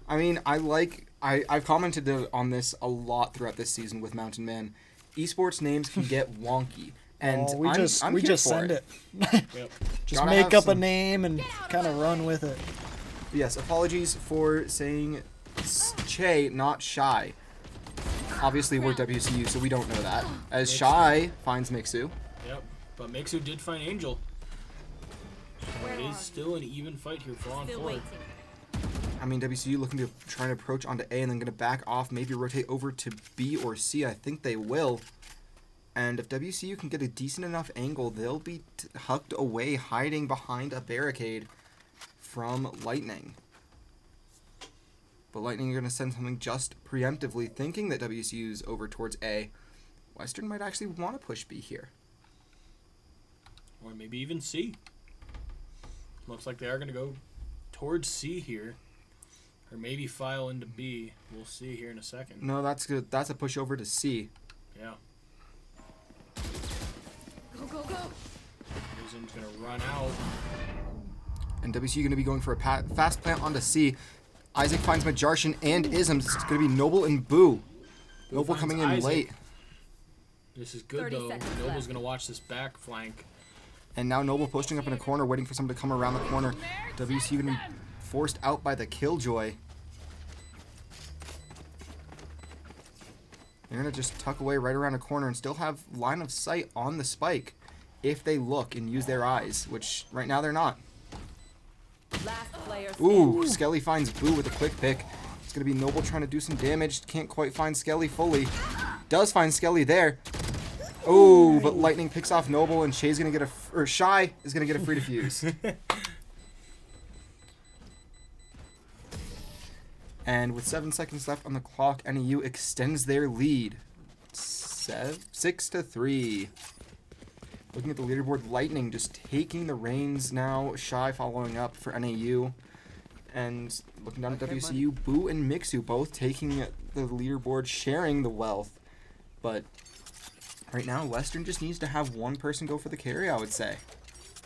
I mean, I've commented on this a lot throughout this season with Mountain Man. Esports names can get wonky. And Oh, we I'm just here for send it. Yep. Just Gotta make have up some- a name and kind of run with it. Yes, apologies for saying Che, not Shy. Obviously, we're WCU, so we don't know that. As Shy finds Mixu. Yep. But Mixu did find Angel. And it is still an even fight here, 4 on 4. I mean, WCU looking to try and approach onto A and then going to back off, maybe rotate over to B or C. I think they will. And if WCU can get a decent enough angle, they'll be hucked away, hiding behind a barricade from Lightning. But Lightning are going to send something just preemptively, thinking that WCU's over towards A. Western might actually want to push B here. Or maybe even C. Looks like they are going to go towards C here. Or maybe file into B. We'll see here in a second. No, that's good. That's a push over to C. Yeah. Go, go, go. Ism's going to run out. And WCU going to be going for a fast plant onto C. Isaac finds Majarshin and Isms. It's going to be Noble and Boo. Noble finds coming in Isaac. late. This is good 30 though. seconds Noble's left. going to watch this back flank. And now Noble pushing up in a corner, waiting for someone to come around the corner. WCU going to be forced out by the Killjoy. They're going to just tuck away right around a corner and still have line of sight on the spike if they look and use their eyes, which right now they're not. Last player Ooh, standing. Skelly finds Boo with a quick pick. It's going to be Noble trying to do some damage. Can't quite find Skelly fully. Does find Skelly there. Oh, but Lightning picks off Noble, and Shay's going to get or Shy is going to get a free defuse. And with 7 seconds left on the clock, NEU extends their lead. 6-3. Looking at the leaderboard, Lightning just taking the reins now. Shy following up for NAU. And looking down at WCU, Boo and Mixu both taking the leaderboard, sharing the wealth. But right now, Western just needs to have one person go for the carry, I would say.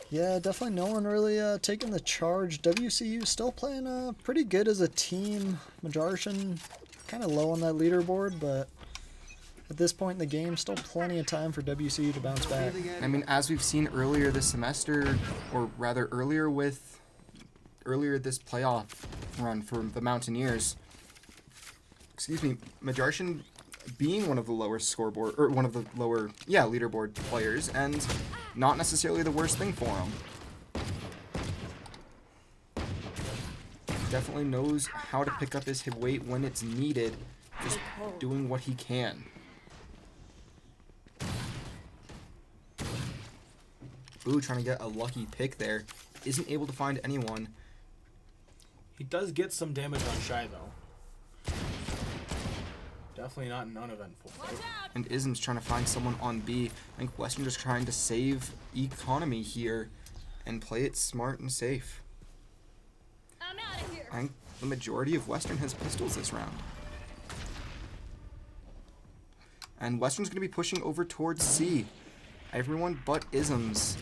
Yeah, definitely no one really taking the charge. WCU still playing pretty good as a team. Majarshin kind of low on that leaderboard, but at this point in the game, still plenty of time for WCU to bounce back. I mean, as we've seen earlier this semester, or rather earlier this playoff run for the Mountaineers, Majarshin being one of the lower scoreboard, or one of the lower, leaderboard players, and not necessarily the worst thing for him. Definitely knows how to pick up his hit weight when it's needed, just doing what he can. Boo trying to get a lucky pick there. Isn't able to find anyone. He does get some damage on Shy though. Definitely not an uneventful fight. And Ism's trying to find someone on B. I think Western just trying to save economy here and play it smart and safe. I'm out of here. I think the majority of Western has pistols this round. And Western's going to be pushing over towards C. Everyone but Isms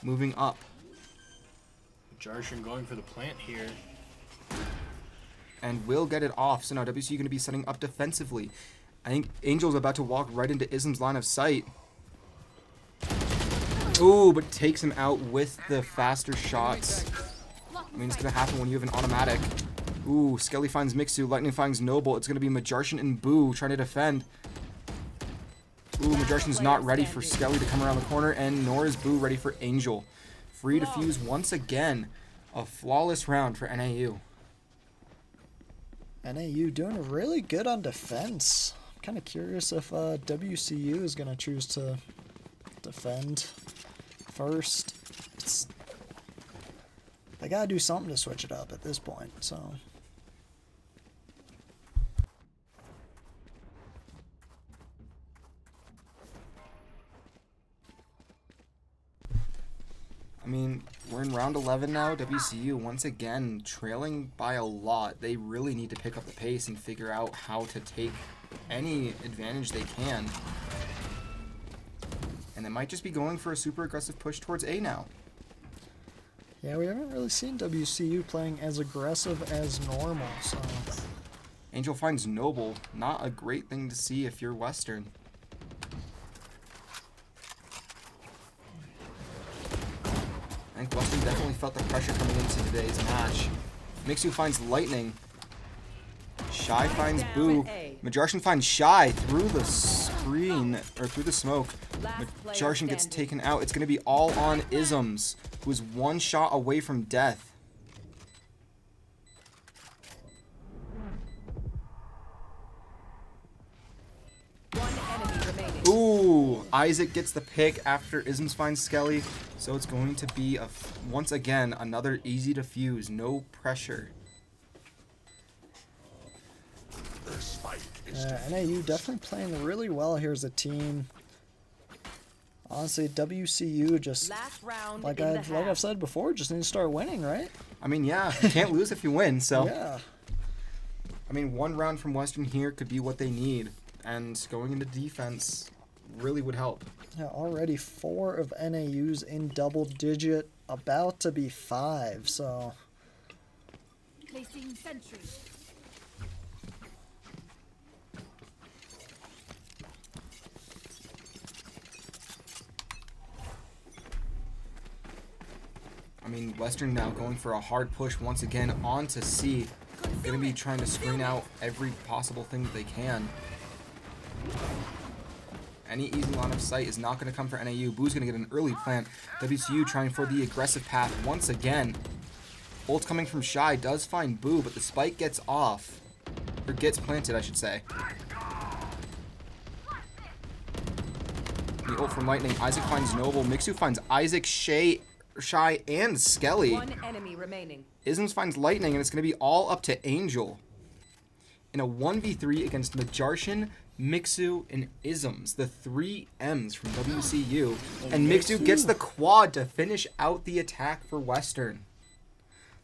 moving up. Jarshin going for the plant here. And will get it off. So now WCU going to be setting up defensively. I think Angel's about to walk right into Ism's line of sight. Ooh, but takes him out with the faster shots. I mean, it's going to happen when you have an automatic. Ooh, Skelly finds Mixu. Lightning finds Noble. It's going to be Majarshin and Boo trying to defend. Ooh, Majarshin's not ready for Skelly to come around the corner, and nor is Boo ready for Angel. Free defuse once again. A flawless round for NAU. NAU doing really good on defense. I'm kind of curious if WCU is going to choose to defend first. They got to do something to switch it up at this point, so... I mean, we're in round 11 now. WCU, once again, trailing by a lot. They really need to pick up the pace and figure out how to take any advantage they can. And they might just be going for a super aggressive push towards A now. Yeah, we haven't really seen WCU playing as aggressive as normal, so... Angel finds Noble. Not a great thing to see if you're Western. I think Western definitely felt the pressure coming into today's match. Mixu finds Lightning. Shy finds Boo. Majartian finds Shy through the screen, or through the smoke. Majartian gets taken out. It's going to be all on Isms, who is one shot away from death. One enemy remaining. Ooh, Isaac gets the pick after Isms finds Skelly. So it's going to be, once again, another easy defuse. No pressure. NAU definitely playing really well here as a team. Honestly, WCU just, Last round like in the I've half. said before, just need to start winning, right? I mean, yeah, you can't lose if you win, so. Yeah. I mean, one round from Western here could be what they need. And going into defense really would help. Yeah, already 4 of NAU's in double digit, about to be 5, so... Placing sentry. I mean, Western now going for a hard push once again onto C. Going to be trying to screen out every possible thing that they can. Any easy line of sight is not going to come for NAU. Boo's going to get an early plant. WCU trying for the aggressive path once again. Ult coming from Shy does find Boo, but the spike gets off. Or gets planted, I should say. The ult from Lightning. Isaac finds Noble. Mixu finds Isaac, Shy, and Skelly. One enemy remaining. Isms finds Lightning, and it's going to be all up to Angel. In a 1v3 against Majartian, Mixu, and Isms. The 3 M's from WCU. And Mixu gets the quad to finish out the attack for Western.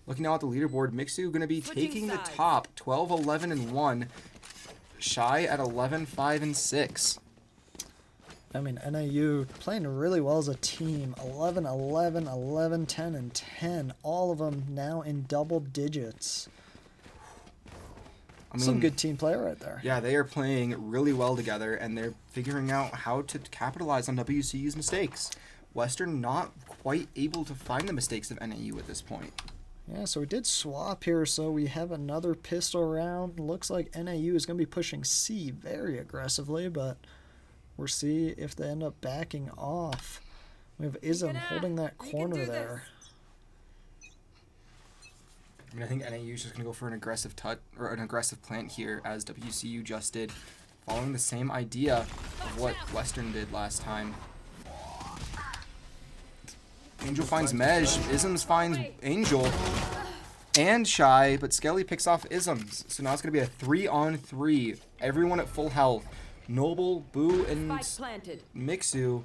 Looking now at the leaderboard, Mixu going to be taking the top 12, 11, and 1. Shy at 11, 5, and 6. I mean, NAU playing really well as a team. 11, 11, 11, 10, and 10. All of them now in double digits. I mean, Some good team play right there. Yeah, they are playing really well together, and they're figuring out how to capitalize on WCU's mistakes. Western not quite able to find the mistakes of NAU at this point. Yeah, so we did swap here, so we have another pistol round. Looks like NAU is going to be pushing C very aggressively, but we'll see if they end up backing off. We have Ism holding that corner there. I mean, I think NAU is just going to go for an aggressive or an aggressive plant here, as WCU just did, following the same idea of what Western did last time. Angel finds Mej, Isms finds Angel and Shy, but Skelly picks off Isms. So now it's going to be a 3-on-3, everyone at full health. Noble, Boo, and Mixu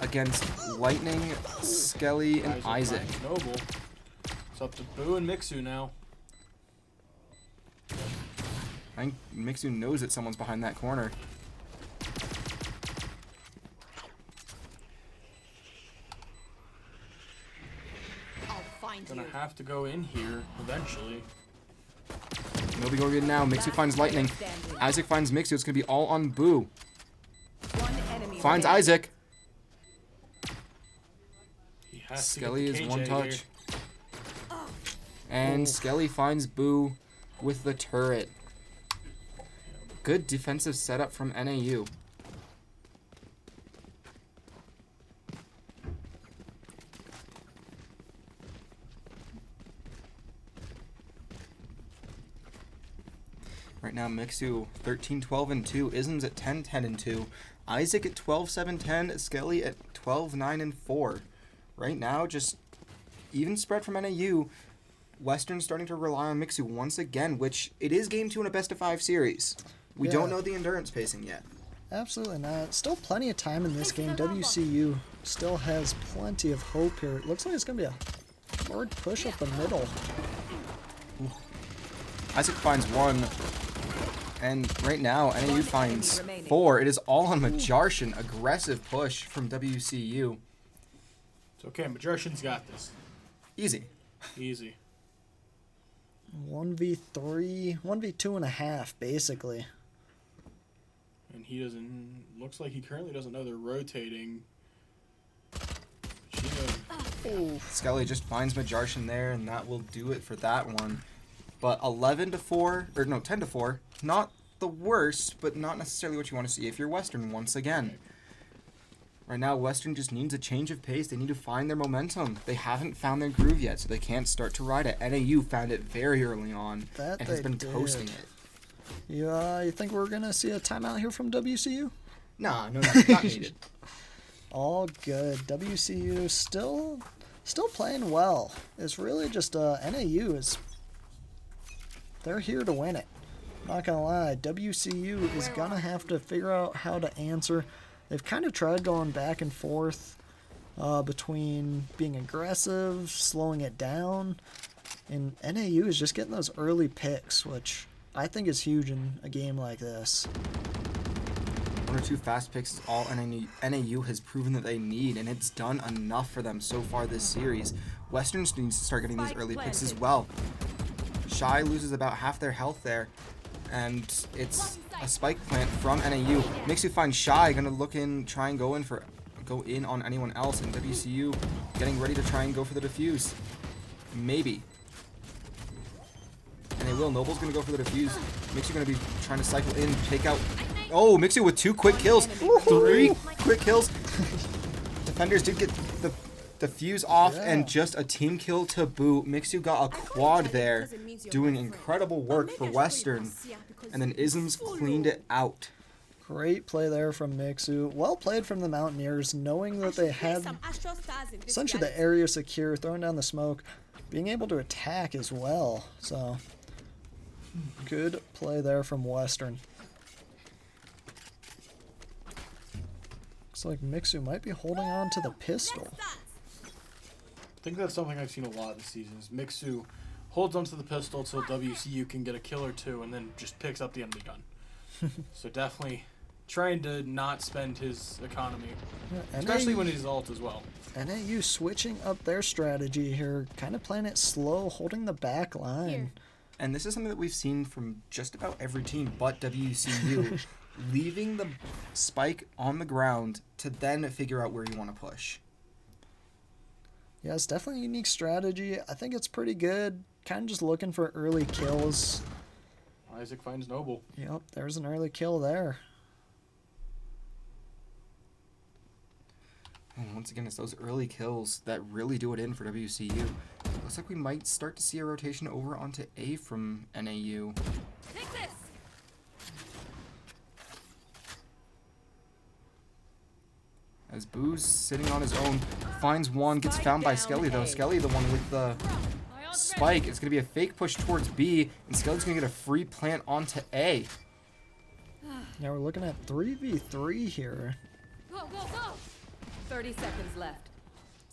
against Lightning, Skelly, and Isaac. Noble. It's up to Boo and Mixu now. I think Mixu knows that someone's behind that corner. Gonna have to go in here eventually. Nobody going in now. Mixu finds Lightning. Isaac finds Mixu. It's gonna be all on Boo. Finds Isaac. He has Skelly to get is the one KJ touch. here. And Skelly finds Boo with the turret. Good defensive setup from NAU. Right now, Mixu 13, 12, and 2. Isms at 10, 10, and 2. Isaac at 12, 7, 10. Skelly at 12, 9, and 4. Right now, just even spread from NAU. Western starting to rely on Mixu once again, which it is game 2 in a best-of-5 series. We don't know the endurance pacing yet. Absolutely not. Still plenty of time in this game. WCU still has plenty of hope here. It looks like it's going to be a hard push up the middle. Isaac finds 1. And right now, NAU finds 4. It is all on Majartian. Aggressive push from WCU. It's okay. Majartian's got this. Easy. Easy. 1v3, 1v2.5, basically. And he doesn't. Looks like he currently doesn't know they're rotating. She knows. Skelly just finds Majarshin there, and that will do it for that one. But 11-4, or no, 10-4, not the worst, but not necessarily what you want to see if you're Western once again. Right now, Western just needs a change of pace. They need to find their momentum. They haven't found their groove yet, so they can't start to ride it. NAU found it very early on That and has they been did. toasting it. You think we're going to see a timeout here from WCU? Nah, no, not needed. All good. WCU still playing well. It's really just NAU is... They're here to win it. Not gonna lie, WCU is gonna have to figure out how to answer. They've kind of tried going back and forth between being aggressive, slowing it down, and NAU is just getting those early picks, which I think is huge in a game like this. One or two fast picks is all NAU has proven that they need, and it's done enough for them so far this series. Westerns needs to start getting these early picks as well. Shy loses about half their health there, and it's a spike plant from NAU. Mixu finds Shy, gonna look in, try and go in on anyone else, and WCU getting ready to try and go for the defuse. Maybe. And they will. Noble's gonna go for the defuse. Mixu gonna be trying to cycle in, take out. Oh, Mixu with 2 quick kills. 3 quick kills. Defenders did get the fuse off, and just a team kill to boot. Mixu got a quad there, doing incredible work for Western, and then Isms cleaned it out. Great play there from Mixu. Well played from the Mountaineers, knowing that they had essentially the area secure, throwing down the smoke, being able to attack as well. So, good play there from Western. Looks like Mixu might be holding on to the pistol. I think that's something I've seen a lot this season. Is Mixu holds onto the pistol so WCU can get a kill or two, and then just picks up the enemy gun. So definitely trying to not spend his economy, especially when he's ult as well. NAU switching up their strategy here, kind of playing it slow, holding the back line. And this is something that we've seen from just about every team but WCU, leaving the spike on the ground to then figure out where you want to push. Yeah, it's definitely a unique strategy. I think it's pretty good. Kind of just looking for early kills. Isaac finds Noble. Yep, there's an early kill there. And once again, it's those early kills that really do it in for WCU. Looks like we might start to see a rotation over onto A from NAU. Take this. As Boo's sitting on his own, finds one, gets found by Skelly though. Skelly, the one with the spike. It's going to be a fake push towards B, and Skelly's going to get a free plant onto A. Yeah, we're looking at 3v3 here. Go, go, go. 30 seconds left.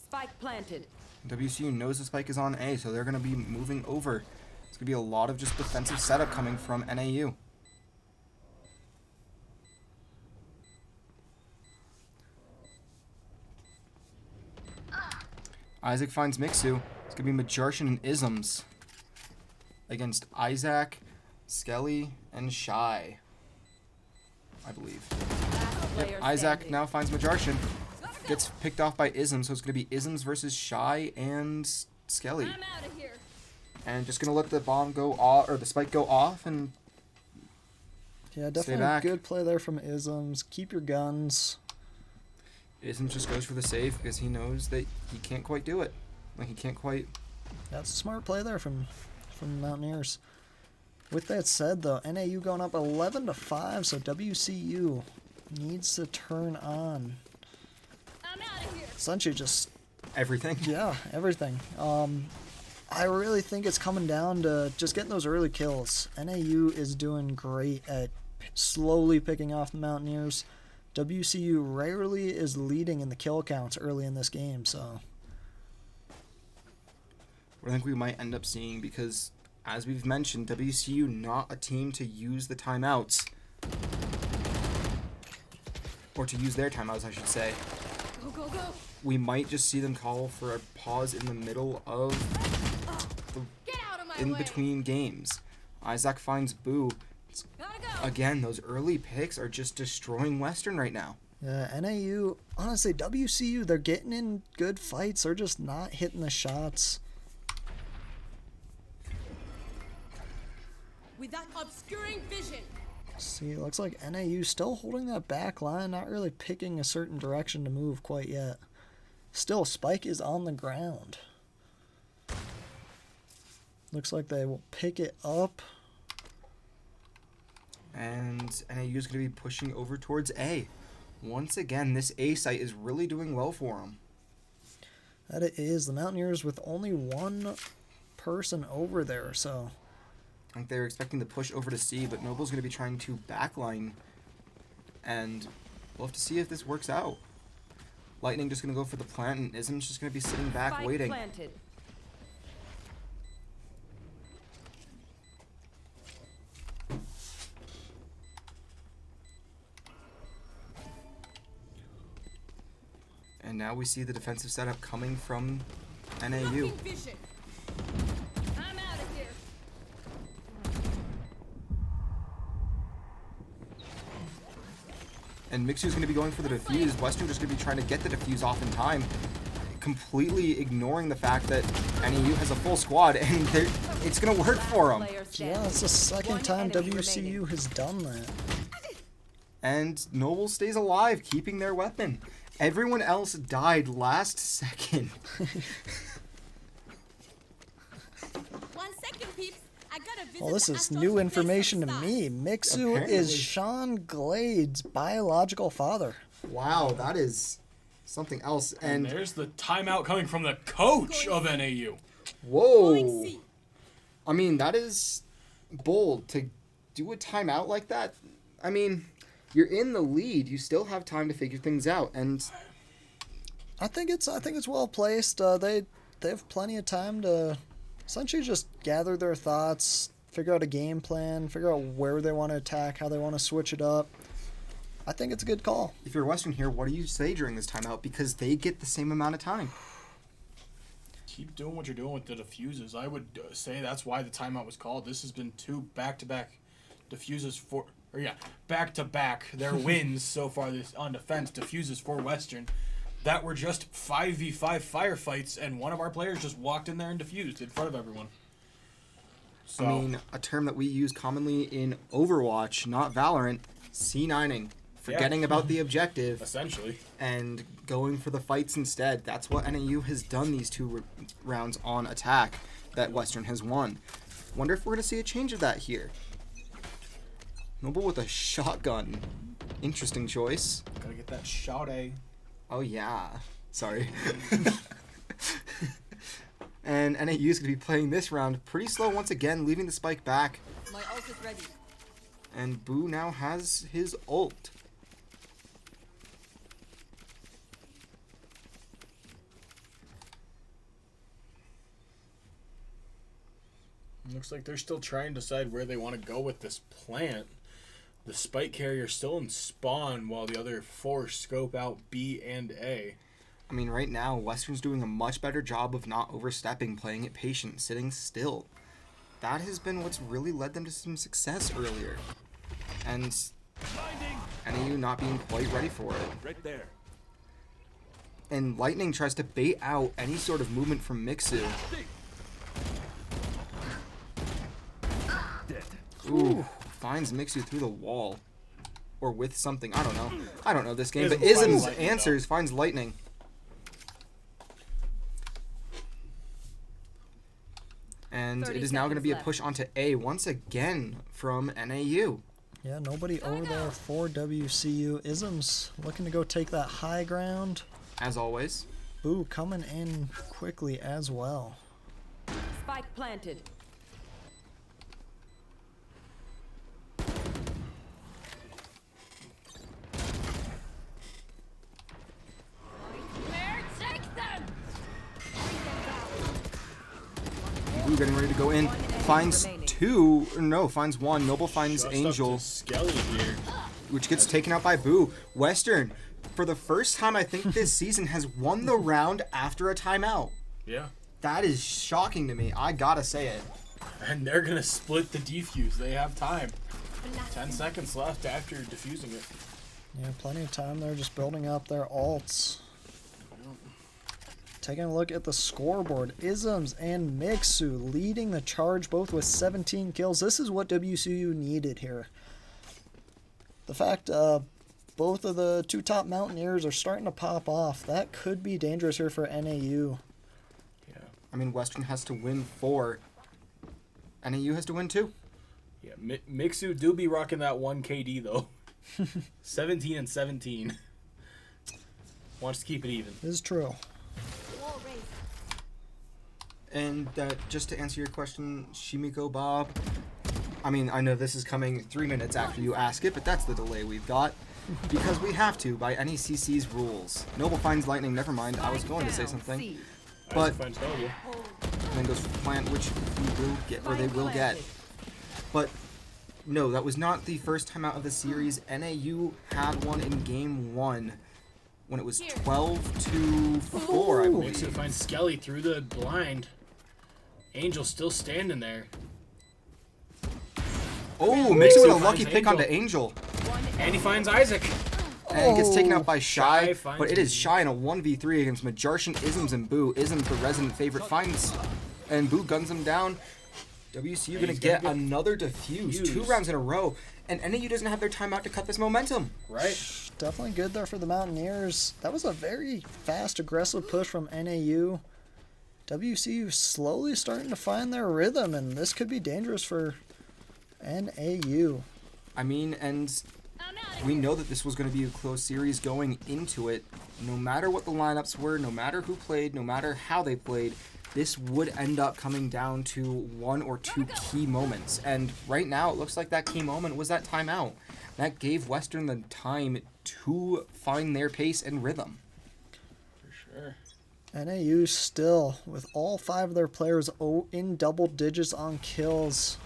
Spike planted. WCU knows the spike is on A, so they're going to be moving over. It's going to be a lot of just defensive setup coming from NAU. Isaac finds Mixu. It's going to be Majarshin and Isms against Isaac, Skelly, and Shy, I believe. Yep, Isaac now finds Majarshin. Gets picked off by Isms, so it's going to be Isms versus Shy and Skelly. I'm out of here. And just going to let the bomb go off, or the spike go off, and Yeah, Stay definitely a back. good play there from Isms. Keep your guns. Isms just goes for the save because he knows that he can't quite do it. Like, he can't quite... That's a smart play there from the Mountaineers. With that said, though, NAU going up 11-5, so WCU needs to turn on. I'm out of here. Essentially just, Everything. yeah, everything. I really think it's coming down to just getting those early kills. NAU is doing great at slowly picking off the Mountaineers. WCU rarely is leading in the kill counts early in this game, so... What I think we might end up seeing, because as we've mentioned, WCU not a team to use the timeouts. Or to use their timeouts, I should say. Go, go, go. We might just see them call for a pause in the middle of Get out of my in way. between games. Isaac finds Boo. Gotta go. Again, those early picks are just destroying Western right now. Yeah, NAU, honestly, WCU, they're getting in good fights. They're just not hitting the shots. With that obscuring vision. See, it looks like NAU still holding that back line, not really picking a certain direction to move quite yet. Still, Spike is on the ground. Looks like they will pick it up. And NAU is going to be pushing over towards A. Once again, this A site is really doing well for them. That it is. The Mountaineers with only one person over there, so... I think they were expecting to push over to C, but Noble's going to be trying to backline. And we'll have to see if this works out. Lightning just going to go for the plant, and Ism's just going to be sitting back Spike waiting. planted. And now we see the defensive setup coming from NAU. Blocking vision. I'm out of here. And Mixu's going to be going for the defuse. Western just going to be trying to get the defuse off in time, completely ignoring the fact that NAU has a full squad, and it's going to work for them. Player Yeah, standing. it's the second One time enemy WCU remaining. has done that. And Noble stays alive, keeping their weapon. Everyone else died last second. 1 second, peeps. I gotta visit Well, this the is Astros new to information to place some me. Mixu Apparently. is Sean Glade's biological father. Wow, that is something else. And And there's the timeout coming from the coach of NAU. Going whoa, C. I mean, that is bold to do a timeout like that. I mean, you're in the lead. You still have time to figure things out. And I think it's well placed. They have plenty of time to essentially just gather their thoughts, figure out a game plan, figure out where they want to attack, how they want to switch it up. I think it's a good call. if you're Western here, what do you say during this timeout? Because they get the same amount of time. Keep doing what you're doing with the diffuses. I would say that's why the timeout was called. This has been 2 back-to-back diffuses back-to-back. Their wins so far this on defense, diffuses for Western, that were just 5v5 firefights, and one of our players just walked in there and diffused in front of everyone. So, I mean, a term that we use commonly in Overwatch, not Valorant, C9ing. Forgetting about the objective essentially. and going for the fights instead. That's what NAU has done these 2 rounds on attack that Western has won. Wonder if we're going to see a change of that here. Noble with a shotgun. Interesting choice. Gotta get that shot A. Oh, yeah. Sorry. And NAU is going to be playing this round pretty slow once again, leaving the spike back. My ult is ready. And Boo now has his ult. Looks like they're still trying to decide where they want to go with this plant. The spike carrier's still in spawn while the other 4 scope out B and A. I mean, right now, Western's doing a much better job of not overstepping, playing it patient, sitting still. That has been what's really led them to some success earlier. And NAU not being quite ready for it. Right there. And Lightning tries to bait out any sort of movement from Mixu. Dead. Ooh, finds Mixu through the wall. Or with something, I don't know. I don't know this game, but Ism finds Ism's Lightning, answers finds Lightning. And 30 it is now going to seconds be a left. push onto A once again from NAU. Yeah, nobody over there for WCU. Ism's looking to go take that high ground. As always. Boo coming in quickly as well. Spike planted. Where? Take them! Boo getting ready to go in. Finds finds 1. Noble finds Just Angel, up to Skelly here. which gets taken out by Boo. Western, for the first time I think this season, has won the round after a timeout. Yeah. That is shocking to me. I gotta say it. And they're going to split the defuse. They have time. 10 seconds left after defusing it. Yeah, plenty of time there just building up their ults. Taking a look at the scoreboard, Isms and Mixu leading the charge both with 17 kills. This is what WCU needed here. The fact both of the two top Mountaineers are starting to pop off, that could be dangerous here for NAU. Yeah. I mean, Western has to win 4. NAU has to win 2. Yeah, Mixu do be rocking that 1 KD, though. 17 and 17. Wants to keep it even. This is true. Wall race. And just to answer your question, Shimiko Bob, I mean, I know this is coming 3 minutes after you ask it, but that's the delay we've got. Because we have to, by NECC's rules. Noble finds lightning, never mind, I was going to say something. But, Isaac finds Noble. and then goes for plant, which we will get, or they will get. But, no, that was not the first time out of the series. NAU had one in game 1 when it was 12-4, I believe. Mixu finds Skelly through the blind. Angel still standing there. Oh, Mixu with a finds lucky pick onto Angel. Angel. And he finds Isaac. And gets taken out by Shy Shy, finds but it is Boo. Shy in a 1v3 against Majartian, Isms, and Boo. Isms, the resident favorite, finds, and Boo guns him down. WCU gonna he's get gonna get another defuse, 2 defused. rounds in a row, and NAU doesn't have their timeout to cut this momentum. Right? Definitely good there for the Mountaineers. That was a very fast, aggressive push from NAU. WCU slowly starting to find their rhythm, and this could be dangerous for NAU. I mean, and we know that this was going to be a close series going into it. No matter what the lineups were, no matter who played, no matter how they played, this would end up coming down to 1 or 2 key moments. And right now, it looks like that key moment was that timeout. That gave Western the time to find their pace and rhythm. For sure. NAU still, with all 5 of their players in double digits on kills.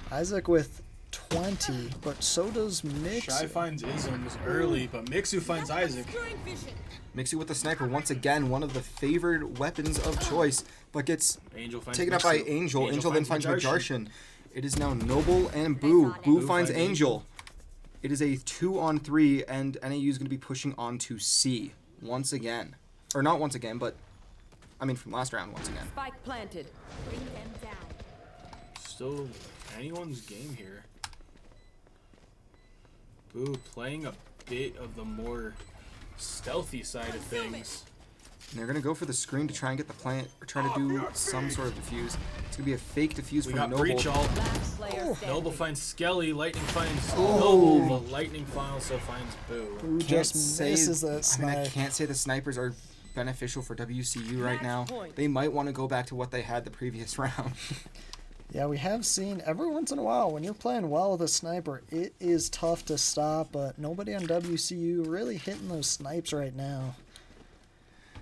Isaac with 20, but so does Mix. Shy finds Isms early, but Mixu finds Isaac. Obscuring vision. Mixu with the sniper, once again, one of the favored weapons of choice, but gets Angel finds taken up by Mixu. Angel. Angel then finds Majartian. Majartian. It is now Noble and Boo. Boo Boo finds finds Angel. It is a 2-on-3, and NAU is going to be pushing on to C once again. Or not once again, but I mean from last round once again. Spike planted. Bring them down. Still anyone's game here. Boo playing a bit of the more stealthy side of things. And they're going to go for the screen to try and get the plant, or try to do some sort of defuse. It's going to be a fake defuse We from got Noble. Breach ult. Last player standing. Noble finds Skelly. Lightning finds Noble, but Lightning also finds Boo. Who Can't just say- misses that I mean, I snipe. can't say the snipers are beneficial for WCU right Match now. point. They might want to go back to what they had the previous round. Yeah, we have seen every once in a while when you're playing well with a sniper, it is tough to stop, but nobody on WCU really hitting those snipes right now.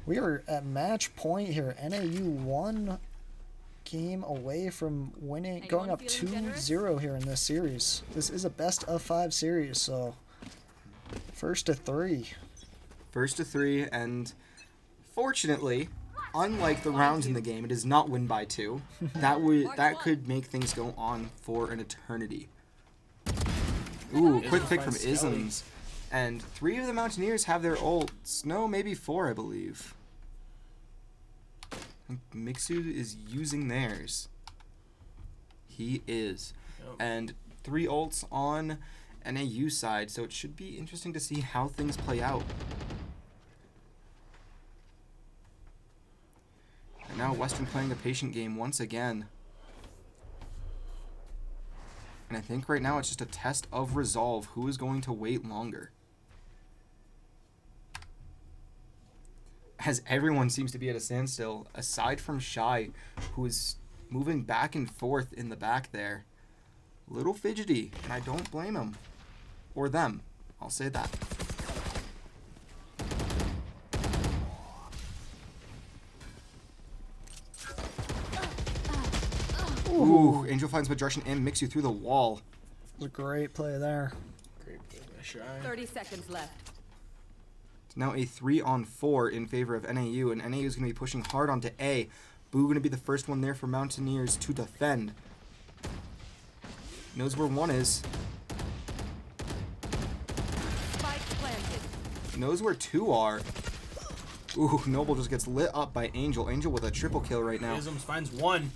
We are at match point here. NAU 1 game away from winning, going up feeling 2-0 here in this series. This is a best of 5 series, so first to 3. First to 3, and fortunately, unlike the rounds in the game, it is not win by 2. That could make things go on for an eternity. Ooh, quick pick from finds Skelly. Isms. And 3 of the Mountaineers have their ults. No, maybe 4, I believe. I think Mixu is using theirs. He is. Yep. And 3 ults on NAU side, so it should be interesting to see how things play out. And now Western playing a patient game once again. And I think right now it's just a test of resolve. Who is going to wait longer? As everyone seems to be at a standstill, aside from Shy, who is moving back and forth in the back there. Little fidgety, and I don't blame him. Or them. I'll say that. Ooh, Angel finds Majartian and Mixu through the wall. It was a great play there. Great play by Shy. 30 seconds left. It's now a 3-on-4 in favor of NAU, and NAU is going to be pushing hard onto A. Boo going to be the first one there for Mountaineers to defend. Knows where 1 is. Spike knows where 2 are. Ooh, Noble just gets lit up by Angel. Angel with a triple kill right now. Isms finds 1.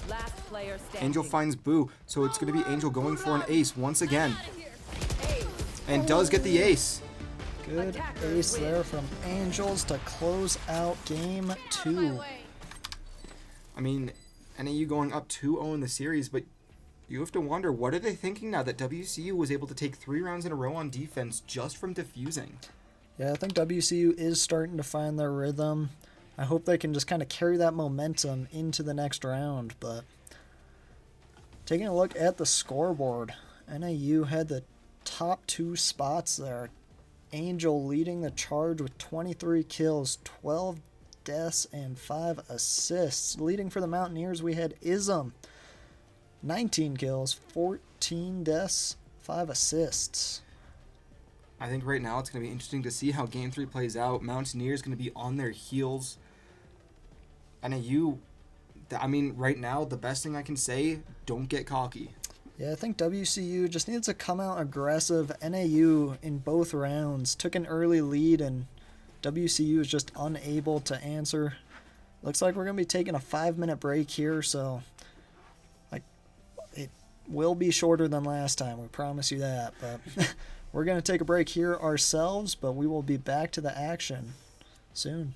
Last player standing. Angel finds Boo, so it's going to be Angel going for an ace once again. Ace. And does get the ace. Good Attackers ace win. there from Angels to close out game 2. I mean, NAU going up 2-0 in the series, but you have to wonder, what are they thinking now that WCU was able to take 3 rounds in a row on defense just from defusing? Yeah, I think WCU is starting to find their rhythm. I hope they can just kind of carry that momentum into the next round. But taking a look at the scoreboard, NAU had the top 2 spots there. Angel leading the charge with 23 kills, 12 deaths, and 5 assists. Leading for the Mountaineers, we had Ism, 19 kills, 14 deaths, 5 assists. I think right now it's going to be interesting to see how Game 3 plays out. Mountaineers going to be on their heels. NAU, I mean, right now, the best thing I can say, don't get cocky. Yeah, I think WCU just needs to come out aggressive. NAU in both rounds took an early lead, and WCU is just unable to answer. Looks like we're going to be taking a 5-minute break here, so it will be shorter than last time. We promise you that. But we're going to take a break here ourselves, but we will be back to the action soon.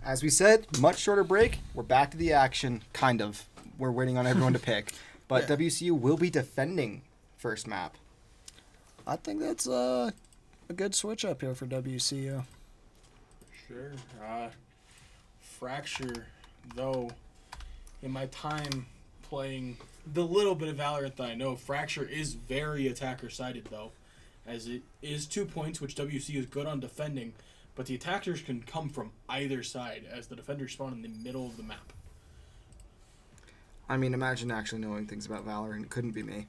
As we said, much shorter break. We're back to the action, kind of. We're waiting on everyone to pick. But Yeah. WCU will be defending first map. I think that's a good switch up here for WCU. Sure. Fracture, though, in my time playing the little bit of Valorant that I know, Fracture is very attacker-sided, though, as it is 2 points, which WCU is good on defending, but the attackers can come from either side, as the defenders spawn in the middle of the map. I mean, imagine actually knowing things about Valorant. It couldn't be me.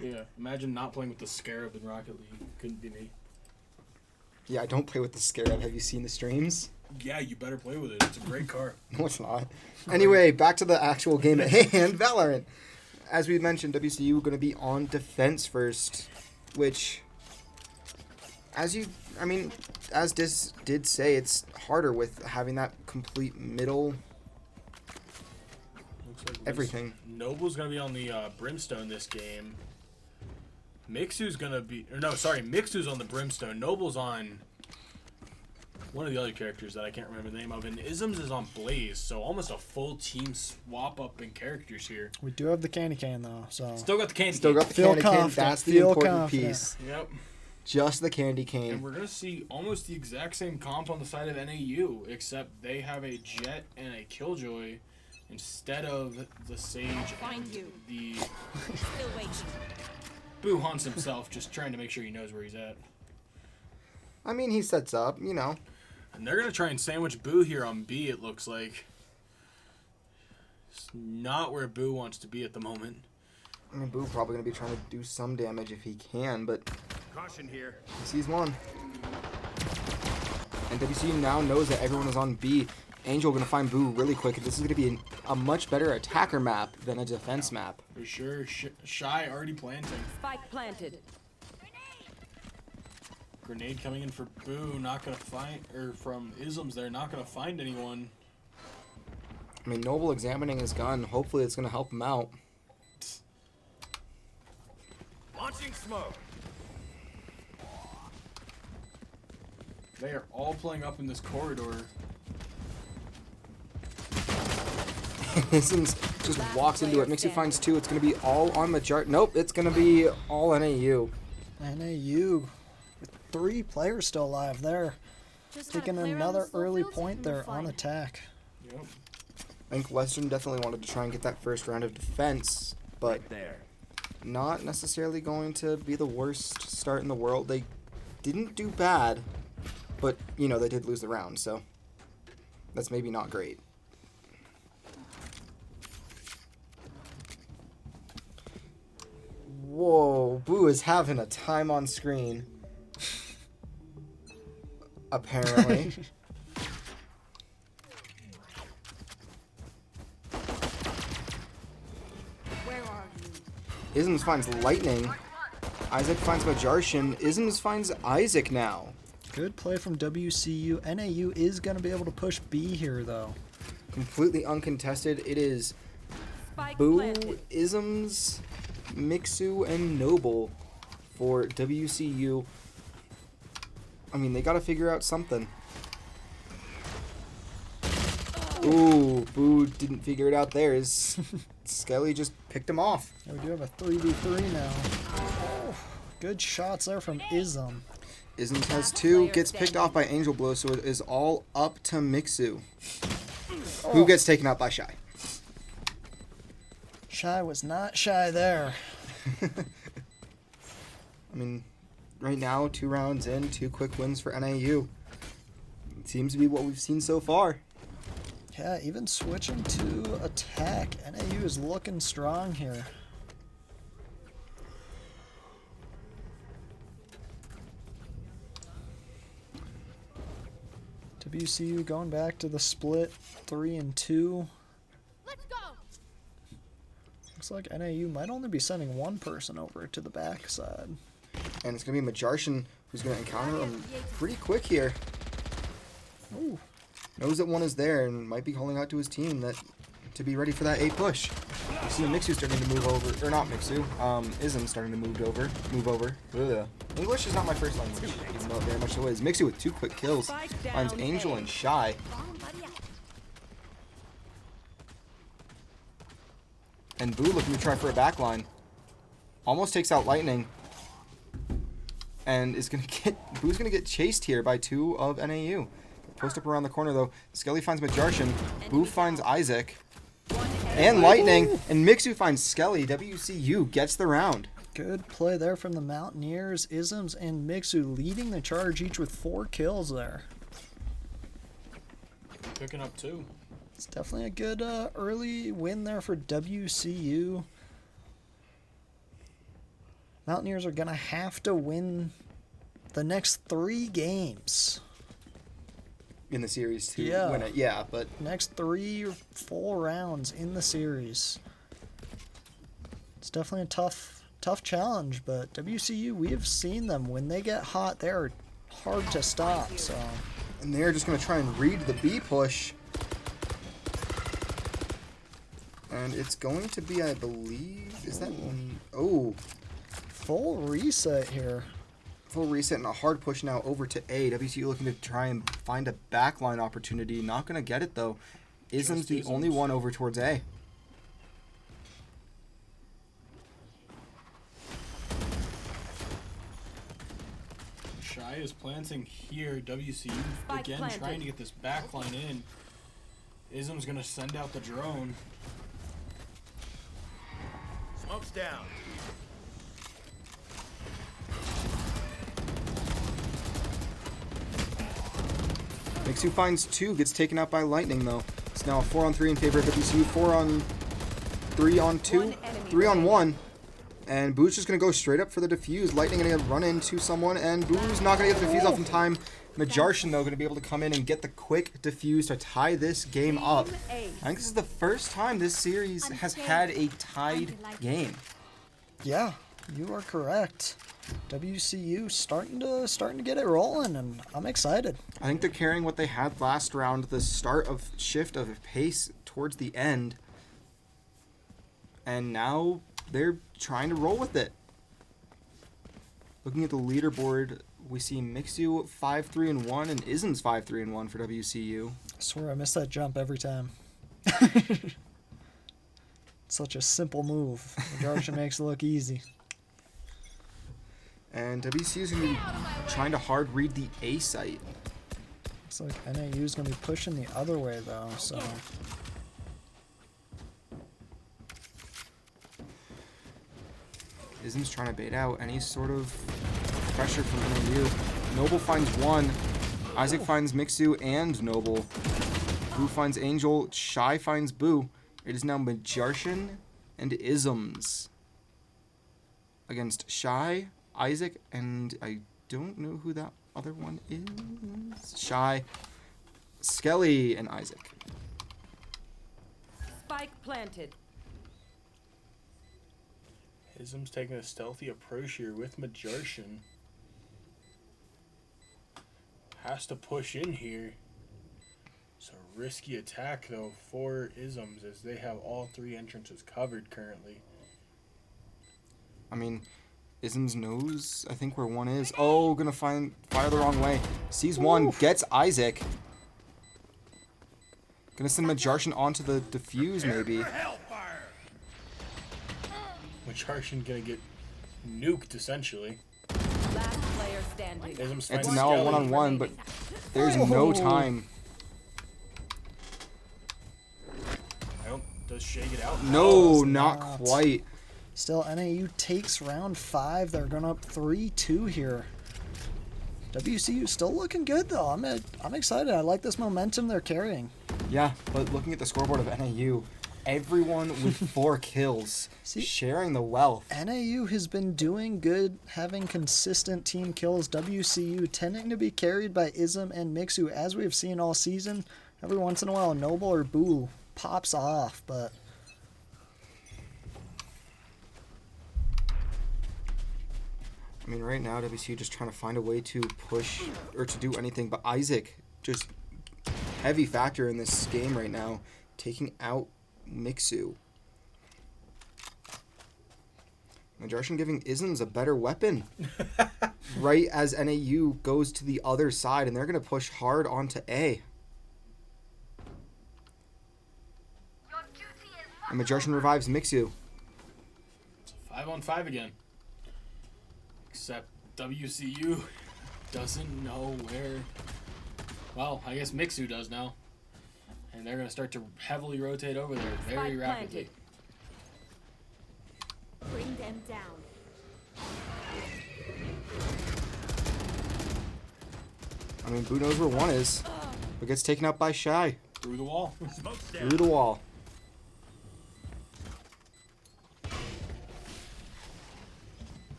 Yeah, imagine not playing with the Scarab in Rocket League. Couldn't be me. Yeah, I don't play with the Scarab. Have you seen the streams? Yeah, you better play with it. It's a great car. No, it's not. Anyway, back to the actual game at hand, Valorant. As we mentioned, WCU going to be on defense first, which, as Dis did say, it's harder with having that complete middle Looks like everything. Noble's gonna be on the Brimstone this game. Mixu's Mixu's on the Brimstone. Noble's on one of the other characters that I can't remember the name of, and Isms is on Blaze, so almost a full team swap up in characters here. We do have the candy cane though, so Still got the candy. Still got the Feel candy cane. confident, That's the feel important confident. piece. Yep. Just the candy And cane. we're gonna see almost the exact same comp on the side of NAU, except they have a Jet and a Killjoy instead of the Sage Find and you. the Still waiting. Boo Hunts himself, just trying to make sure he knows where he's at. I mean, he sets up, you know. And they're going to try and sandwich Boo here on B, it looks like. It's not where Boo wants to be at the moment. I mean, Boo probably going to be trying to do some damage if he can, but Caution here. he sees one. And WCU now knows that everyone is on B. Angel going to find Boo really quick. This is going to be a much better attacker map than a defense map. For sure. Shy already planting. Spike planted. Grenade coming in for Boo. Not going to find... Or from Isms there. Not going to find anyone. I mean, Noble examining his gun. Hopefully it's going to help him out. Launching smoke. They are all playing up in this corridor. Sims just walks into it. Mixu finds two. It's going to be all on Majart. Nope, it's going to be all NAU. NAU with 3 players still alive there. Just had a Taking player on the another slow early field, point and there we're on fine. attack. Yep. I think Western definitely wanted to try and get that first round of defense, but There. not necessarily going to be the worst start in the world. They didn't do bad, but, you know, they did lose the round, so that's maybe not great. Whoa, Boo is having a time on screen. Apparently. Where are you? Isms finds Lightning. Isaac finds Majarshin. Isms finds Isaac now. Good play from WCU. NAU is going to be able to push B here though. Completely uncontested. It is Spike Boo, planted. Isms, Mixu, and Noble for WCU. I mean, they got to figure out something. Ooh, Boo didn't figure it out there. Skelly just picked him off. Yeah, we do have a 3v3 now. Oh, good shots there from Ism. Isms has two, gets picked off by Angel Blow, so it is all up to Mixu, who gets taken out by Shy. Shy was not shy there. I mean, right now, 2 rounds in, 2 quick wins for NAU. It seems to be what we've seen so far. Yeah, even switching to attack. NAU is looking strong here. WCU going back to the split 3 and 2. Let's go. Looks like NAU might only be sending one person over to the backside. And it's going to be Majarshin who's going to encounter him pretty quick here. Ooh, Knows that one is there and might be calling out to his team that to be ready for that A push. You see Mixu starting to move over, or not Mixu, Ism starting to move over. Ugh. English is not my first language, even though it very much so is. Mixu with 2 quick kills, finds Angel and Shy. And Boo looking to try for a backline. Almost takes out Lightning. And is gonna get Boo's gonna get chased here by 2 of NAU. Post up around the corner though. Skelly finds Majarshin. Boo finds Isaac. And Lightning. And Mixu finds Skelly. WCU gets the round. Good play there from the Mountaineers. Isms and Mixu leading the charge, each with 4 kills there. Picking up 2. It's definitely a good early win there for WCU. Mountaineers are going to have to win the next 3 games. In the series to Yeah. win it. Yeah, but Next 3 or 4 rounds in the series. It's definitely a tough challenge, but WCU, we have seen them. When they get hot, they're hard to stop. So, and they're just going to try and read the B push. And it's going to be, I believe, is that one? Oh, full reset here. full reset and a hard push now over to A. WCU looking to try and find a backline opportunity. Not going to get it, though. Ism's the only one over towards A. Shy is planting here. WCU again planted. trying to get this backline in. Ism's gonna send out the drone. Smoke's down. Mixu finds 2, gets taken out by Lightning, though. It's now a 4-on-3 in favor of WCU. 3-on-2, 3-on-1. And Boo's just going to go straight up for the defuse. Lightning going to run into someone, and Boo's not going to get the defuse off in time. Majarshin, though, going to be able to come in and get the quick defuse to tie this game up. I think this is the first time this series has had a tied game. Yeah, you are correct. WCU starting to get it rolling, and I'm excited. I think they're carrying what they had last round, the start of shift of pace towards the end. And now they're trying to roll with it. Looking at the leaderboard, we see Mixu 5-3-1 and Isms 5-3-1 for WCU. I swear I miss that jump every time. Such a simple move. Majarshin makes it look easy. And WCU is going to be trying to hard read the A site. Looks like NAU is going to be pushing the other way, though, so... Ism's trying to bait out any sort of pressure from NAU. Noble finds 1. Isaac finds Mixu and Noble. Boo finds Angel. Shy finds Boo. It is now Majarshin and Isms against Shy, Isaac, and I don't know who that other one is. Shy, Skelly, and Isaac. Spike planted. Ism's taking a stealthy approach here with Majarshin. Has to push in here. It's a risky attack, though, for Isms, as they have all 3 entrances covered currently. I mean, Isms knows, I think, where 1 is. Oh, gonna fire the wrong way. Sees 1, gets Isaac. Gonna send Majarshin onto the defuse, maybe. Majarshin gonna get nuked, essentially. Last player standing. Isms It's finds now a Skelly. 1-on-1, but there's no time. Does Shay get out? No, it's not not. quite. Still, NAU takes round 5. They're going up 3-2 here. WCU still looking good, though. I'm excited. I like this momentum they're carrying. Yeah, but looking at the scoreboard of NAU, everyone with 4 kills, See? sharing the wealth. NAU has been doing good, having consistent team kills. WCU tending to be carried by Ism and Mixu, as we've seen all season. Every once in a while, Noble or Boo pops off, but... I mean, right now, WCU just trying to find a way to push or to do anything, but Isaac, just heavy factor in this game right now, taking out Mixu. Majartion giving Isms a better weapon. Right as NAU goes to the other side, and they're going to push hard onto A. And Majartion revives Mixu. 5-on-5 again. Except WCU doesn't know where. Well, I guess Mixu does now. And they're going to start to heavily rotate over there very Spike rapidly. planted. Bring them down. I mean, Boo knows where one is, but gets taken out by Shy. Through the wall. Smoke's down. Through the wall.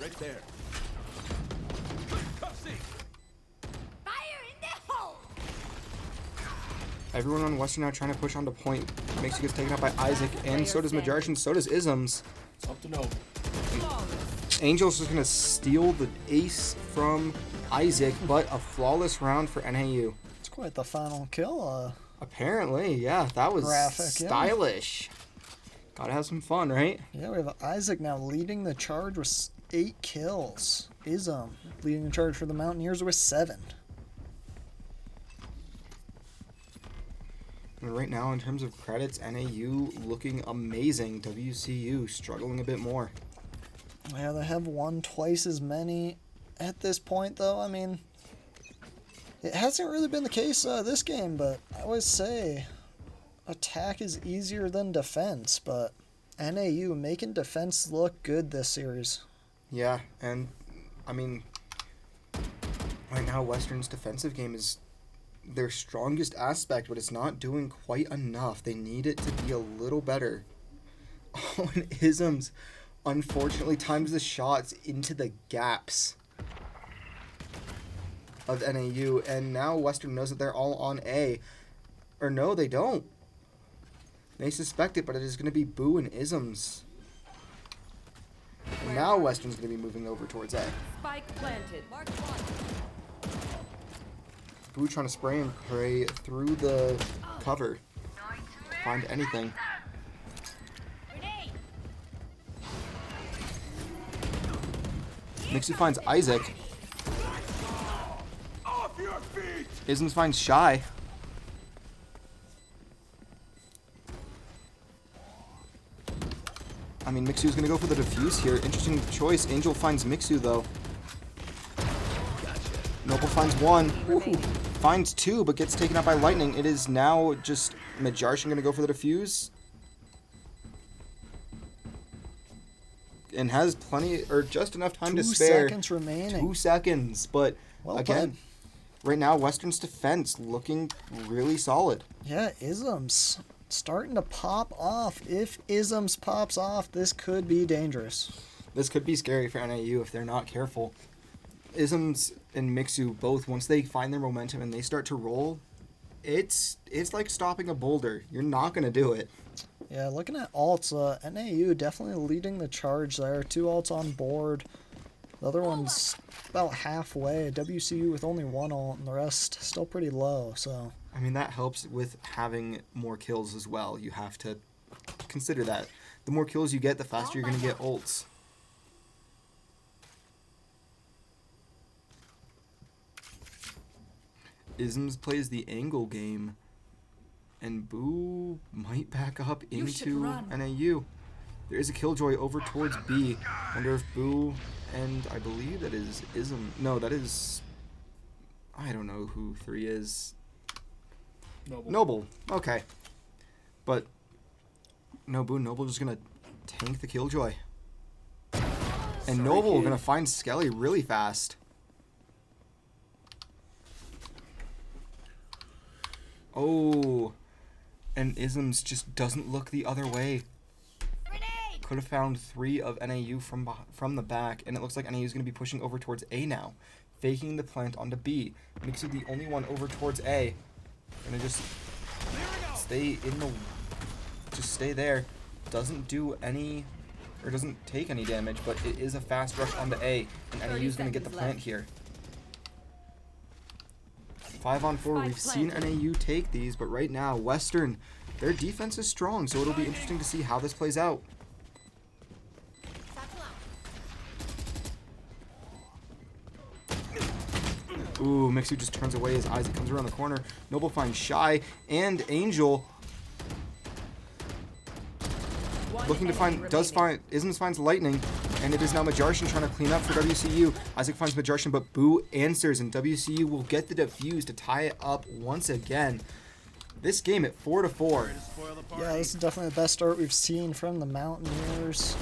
Right there. Fire in the hole! Everyone on Western now trying to push onto point. Mixu gets taken out by Isaac, and so does Majartion, so does Isms. It's up to no. Angel's just going to steal the ace from Isaac, but a flawless round for NAU. It's quite the final kill. Apparently, yeah, that was Graphic, yeah. stylish. Gotta have some fun, right? Yeah, we have Isaac now leading the charge with 8 kills. Ism leading the charge for the Mountaineers with 7. And right now, in terms of credits, NAU looking amazing. WCU struggling a bit more. Yeah, they have won twice as many at this point, though. I mean, it hasn't really been the case this game, but I always say attack is easier than defense, but NAU making defense look good this series. Yeah, and I mean, right now, Western's defensive game is their strongest aspect, but it's not doing quite enough. They need it to be a little better. Oh, and Isms unfortunately times the shots into the gaps of NAU, and now Western knows that they're all on A. Or no, they don't. They suspect it, but it is going to be Boo and Isms. And now Western's going to be moving over towards A. Spike planted. Mark one. Boo trying to spray and pray through the cover. Find anything. Grenade! Mixu finds Isaac. Off your feet! Isms finds Shy. I mean, Mixu's going to go for the defuse here. Interesting choice. Angel finds Mixu, though. Noble finds one. Ooh. Finds two, but gets taken out by lightning. It is now just Majartion going to go for the defuse. And has plenty, or just enough time to 2 spare. seconds remaining. 2 seconds, but Well again, played. right now, Western's defense looking really solid. Yeah, Isms starting to pop off. If Isms pops off, this could be dangerous. This could be scary for NAU if they're not careful. Isms and Mixu both, once they find their momentum and they start to roll, it's like stopping a boulder. You're not going to do it. Yeah, looking at alts, NAU definitely leading the charge there. 2 alts on board. The other one's about halfway. WCU with only 1 alt, and the rest still pretty low. So I mean, that helps with having more kills as well. You have to consider that. The more kills you get, the faster you're going to get ults. Isms plays the angle game, and Boo might back up into NAU. There is a Killjoy over towards B. Wonder if Boo and I believe that is Ism. No, that is. I don't know who 3 is. Noble. Okay. But no Boo. Noble just gonna tank the Killjoy. And Noble gonna find Skelly really fast. Oh, and Isms just doesn't look the other way. Grenade! Could have found 3 of NAU from the back, and it looks like NAU is going to be pushing over towards A now, faking the plant onto B. Mixu the only one over towards A. Gonna just stay in the, just stay there. Doesn't do any, or doesn't take any damage, but it is a fast rush onto A, and NAU is going to get the plant here. 5-on-4, we've seen NAU take these, but right now, Western, their defense is strong, so it'll be interesting to see how this plays out. Ooh, Mixu just turns away as Isaac comes around the corner. Noble finds Shy and Angel. Looking to find, Isms finds Lightning, and it is now Majarshin trying to clean up for WCU. Isaac finds Majarshin, but Boo answers, and WCU will get the defuse to tie it up once again. This game at 4-4. Yeah, this is definitely the best start we've seen from the Mountaineers.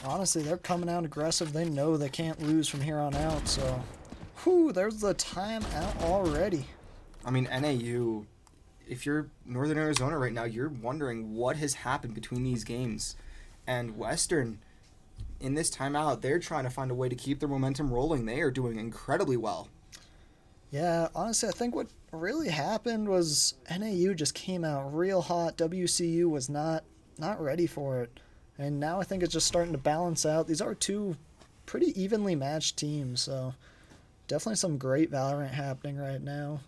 Honestly, they're coming out aggressive. They know they can't lose from here on out, so... Whew, there's the timeout already. I mean, NAU, if you're Northern Arizona right now, you're wondering what has happened between these games. And Western, in this timeout, they're trying to find a way to keep their momentum rolling. They are doing incredibly well. Yeah, honestly, I think what really happened was NAU just came out real hot. WCU was not ready for it. And now I think it's just starting to balance out. These are two pretty evenly matched teams, so definitely some great Valorant happening right now.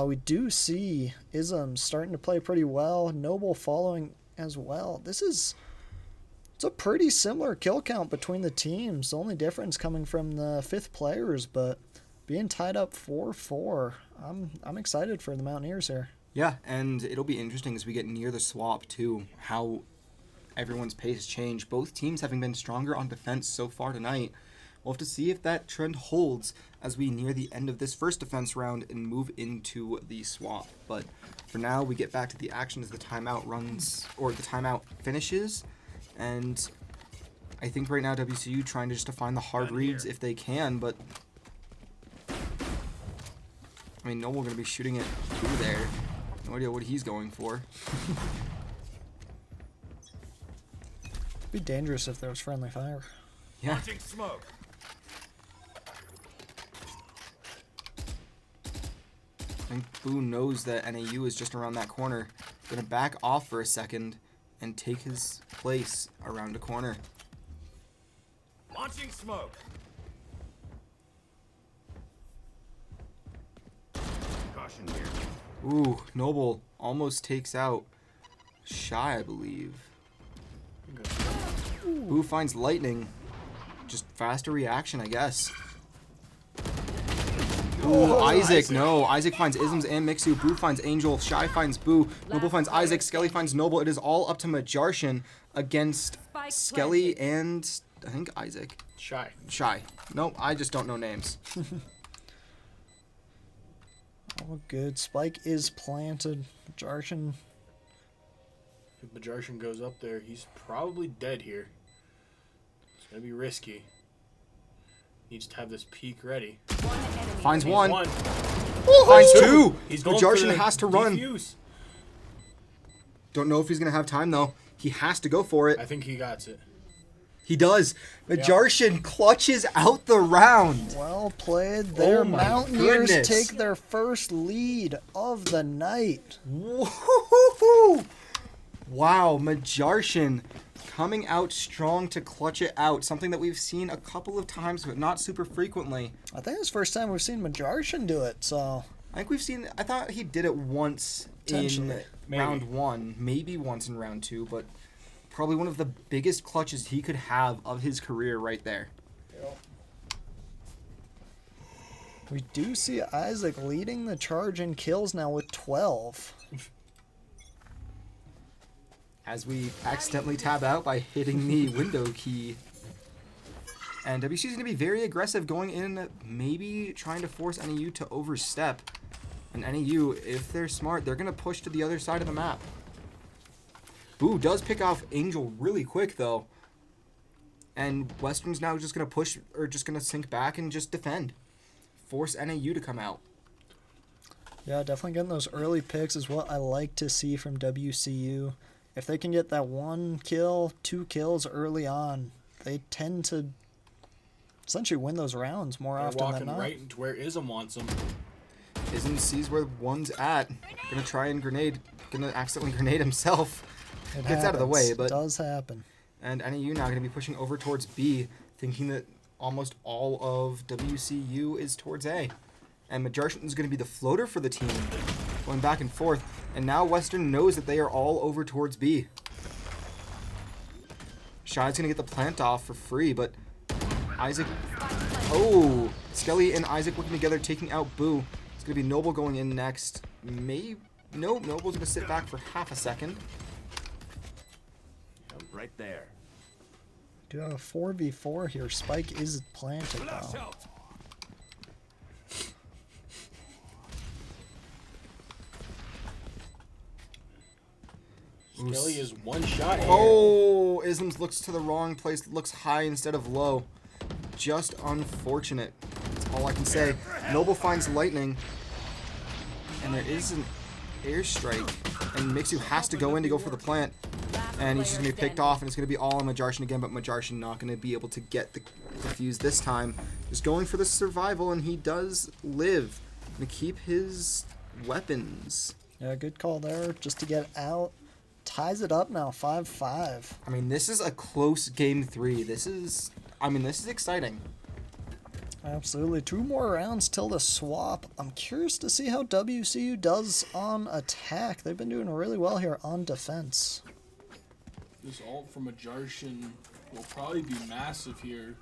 We do see Isms starting to play pretty well. Noble following as well. It's a pretty similar kill count between the teams. The only difference coming from the 5th players, but being tied up 4-4. I'm excited for the Mountaineers here. Yeah, and it'll be interesting as we get near the swap, too, how everyone's pace change. Both teams having been stronger on defense so far tonight. We'll have to see if that trend holds as we near the end of this first defense round and move into the swap. But for now, we get back to the action as the timeout runs, or the timeout finishes. And I think right now WCU trying to just to find the hard reads if they can, but I mean, Noble going to be shooting at 2 there. No idea what he's going for. It'd be dangerous if there was friendly fire. Yeah. Launching smoke. I think Boo knows that NAU is just around that corner. Gonna back off for a second and take his place around a corner. Launching smoke. Caution here. Ooh, Noble almost takes out Shy, I believe. Boo finds Lightning. Just faster reaction, I guess. Ooh, Isaac, no. Isaac finds Isms and Mixu. Boo finds Angel. Shy finds Boo. Noble finds Isaac. Skelly finds Noble. It is all up to Majarshin against Skelly and, I think, Isaac. Shy. Nope, I just don't know names. Oh, good. Spike is planted. Majarshin. If Majarshin goes up there, he's probably dead here. It's going to be risky. Needs to have this peak ready. Finds one. Woohoo! Finds 2. He's going for Majarshin the has to run. defuse. Don't know if he's going to have time, though. He has to go for it. I think he got it. He does. Majarshin clutches out the round. Well played. Their my Mountaineers goodness. take their first lead of the night. Woo-hoo-hoo-hoo. Wow, Majarshin coming out strong to clutch it out. Something that we've seen a couple of times, but not super frequently. I think it's the first time we've seen Majarshin do it, so... I think we've seen... I thought he did it once in Potentially. round 1. Maybe once in round 2, but probably one of the biggest clutches he could have of his career right there. We do see Isaac leading the charge in kills now with 12. As we accidentally tab out by hitting the window key. And WCU's going to be very aggressive going in, maybe trying to force NAU to overstep. And NAU, if they're smart, they're going to push to the other side of the map. Boo does pick off Angel really quick, though. And Western's now just going to push, or just going to sink back and just defend. Force NAU to come out. Yeah, definitely getting those early picks is what I like to see from WCU. If they can get that 1 kill, 2 kills early on, they tend to essentially win those rounds more They're often than walking not. right into where Ism wants him. Ism sees where one's at. Gonna try and grenade. Gonna accidentally grenade himself. It Gets out of the way, happens. but... It does happen. And NAU now going to be pushing over towards B, thinking that almost all of WCU is towards A. And Majarshin is going to be the floater for the team, going back and forth. And now Western knows that they are all over towards B. Shy's going to get the plant off for free, but Isaac... Oh! Skelly and Isaac working together, taking out Boo. It's going to be Noble going in next. Nope, Noble's going to sit back for half a second. Right there. Do a 4v4 here. Spike is planted Flash though. out. Skelly is one shot here. Oh, Isms looks to the wrong place. Looks high instead of low. Just unfortunate. That's all I can say. Noble finds lightning. And there is an airstrike. And Mixu has to go in to go for the plant. And he's just going to be picked off. And it's going to be all on Majarshin again. But Majarshin not going to be able to get the fuse this time. Just going for the survival. And he does live. Going to keep his weapons. Yeah, good call there. Just to get out. Ties it up now, 5-5. I mean, this is a close game 3. This is exciting. Absolutely. 2 more rounds till the swap. I'm curious to see how WCU does on attack. They've been doing really well here on defense. This ult from Majarshin will probably be massive here,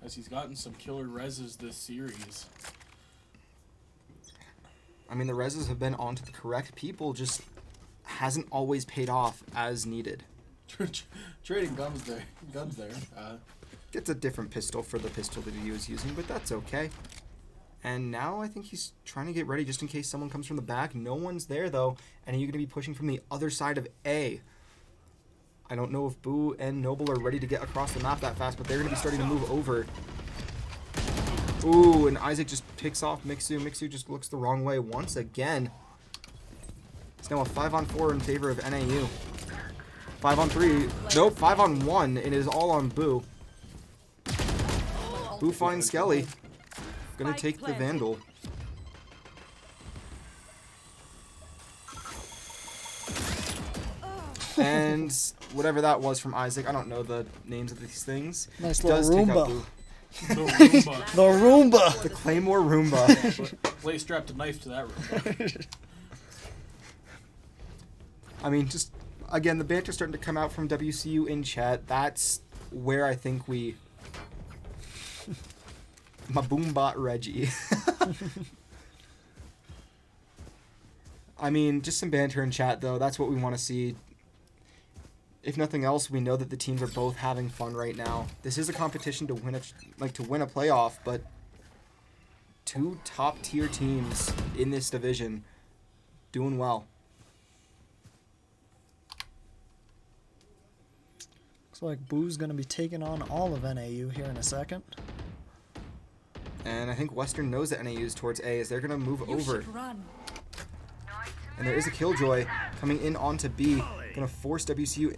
as he's gotten some killer reses this series. I mean, the reses have been onto the correct people, just hasn't always paid off as needed. Trading guns there. Gets a different pistol for the pistol that he was using, but that's okay. And now I think he's trying to get ready just in case someone comes from the back. No one's there, though, and you're going to be pushing from the other side of A. I don't know if Boo and Noble are ready to get across the map that fast, but they're going to be starting to move over. Ooh, and Isaac just picks off Mixu. Mixu just looks the wrong way once again. It's now a 5-on-4 in favor of NAU. 5-on-3. Nope, 5-on-1. It is all on Boo. Boo finds Skelly. Gonna take the Vandal. And whatever that was from Isaac, I don't know the names of these things. Nice little take out Roomba. Boo. The Roomba. The Roomba! The Claymore Roomba. Play strapped a knife to that Roomba. I mean, just, again, the banter's starting to come out from WCU in chat. That's where I think we... My boombot Reggie. I mean, just some banter in chat, though. That's what we want to see. If nothing else, we know that the teams are both having fun right now. This is a competition to win a playoff, but 2 top-tier teams in this division doing well. Looks like Boo's going to be taking on all of NAU here in a second. And I think Western knows that NAU is towards A as they're going to move over. Run. And there is a Killjoy coming in onto B. Going to force WCU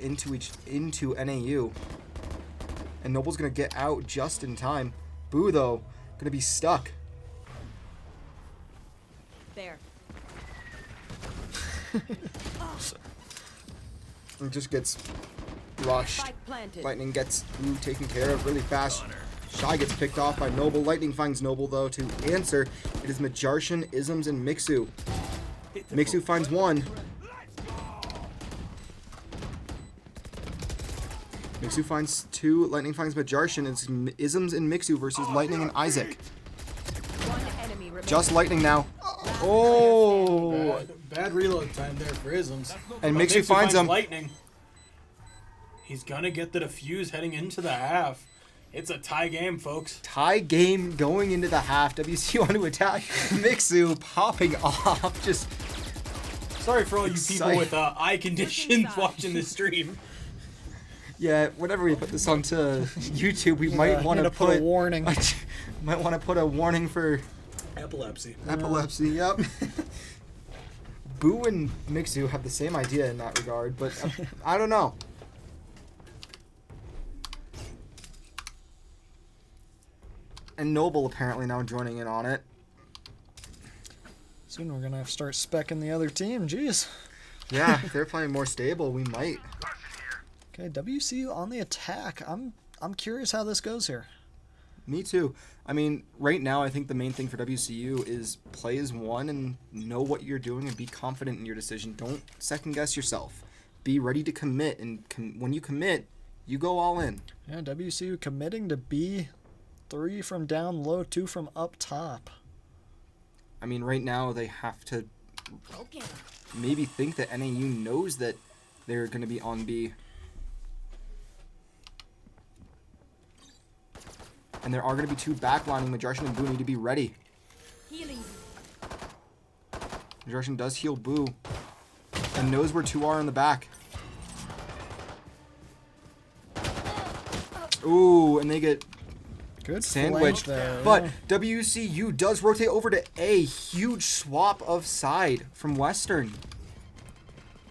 into NAU. And Noble's going to get out just in time. Boo, though, going to be stuck. There. And just gets rushed. Spike planted. Lightning gets Boo taken care of really fast. Shy gets picked off by Noble. Lightning finds Noble, though, to answer. It is Majarshin, Isms, and Mixu. Mixu finds one. Mixu finds 2. Lightning finds Majarshin. It's Isms and Mixu versus Lightning and Isaac. One enemy remaining. Just Lightning now. Oh! Bad reload time there for Isms. And But Mixu finds him. Lightning. He's gonna get the defuse heading into the half. It's a tie game, folks. Tie game going into the half. WCU on to attack. Mixu popping off. Just Sorry for all you people Exciting. with eye conditions watching the stream. yeah. Whenever we put this onto YouTube, we might want to put a warning. Might want to put a warning for Epilepsy. epilepsy. Yep. Boo and Mixu have the same idea in that regard, but I don't know. And Noble apparently now joining in on it. Soon we're going to have to start speccing the other team. Jeez. Yeah, if they're playing more stable, we might. Okay, WCU on the attack. I'm curious how this goes here. Me too. I mean, right now, I think the main thing for WCU is play as one and know what you're doing and be confident in your decision. Don't second guess yourself. Be ready to commit, and when you commit, you go all in. Yeah, WCU committing to be 3 from down low, 2 from up top. I mean, right now they have to Okay. maybe think that NAU knows that they're going to be on B. And there are going to be 2 backlining. Majarshin and Boo need to be ready. Healing. Majarshin does heal Boo. And knows where 2 are in the back. Ooh, and they get Good sandwiched. flank there. But yeah. WCU does rotate over to A. Huge swap of side from Western.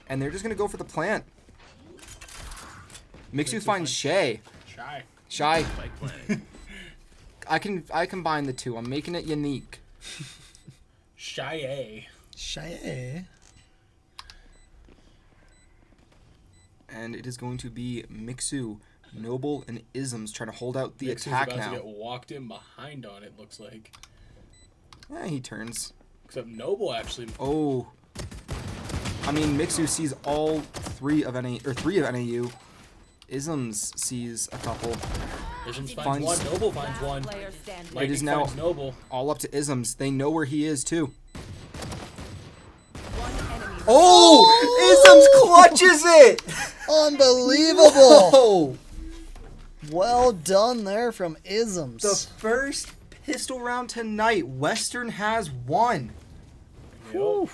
And they're just going to go for the plant. Mixu finds Shay. Shy. Shy. I combine the 2. I'm making it unique. Shy A. Shay. And it is going to be Mixu, Noble, and Isms trying to hold out the Mixer's attack about now. to get walked in behind on, it looks like. He turns. Except Noble actually. Oh. I mean, Mixu sees all 3 of NAU. Isms sees a couple. Isms Finds- finds one. Noble finds one. Player standing. Lightning is now- finds Noble. All up to Isms. They know where he is, too. One enemy. Oh! Isms clutches it! Unbelievable! Oh! Well done there from Isms. The first pistol round tonight. Western has won. Yep.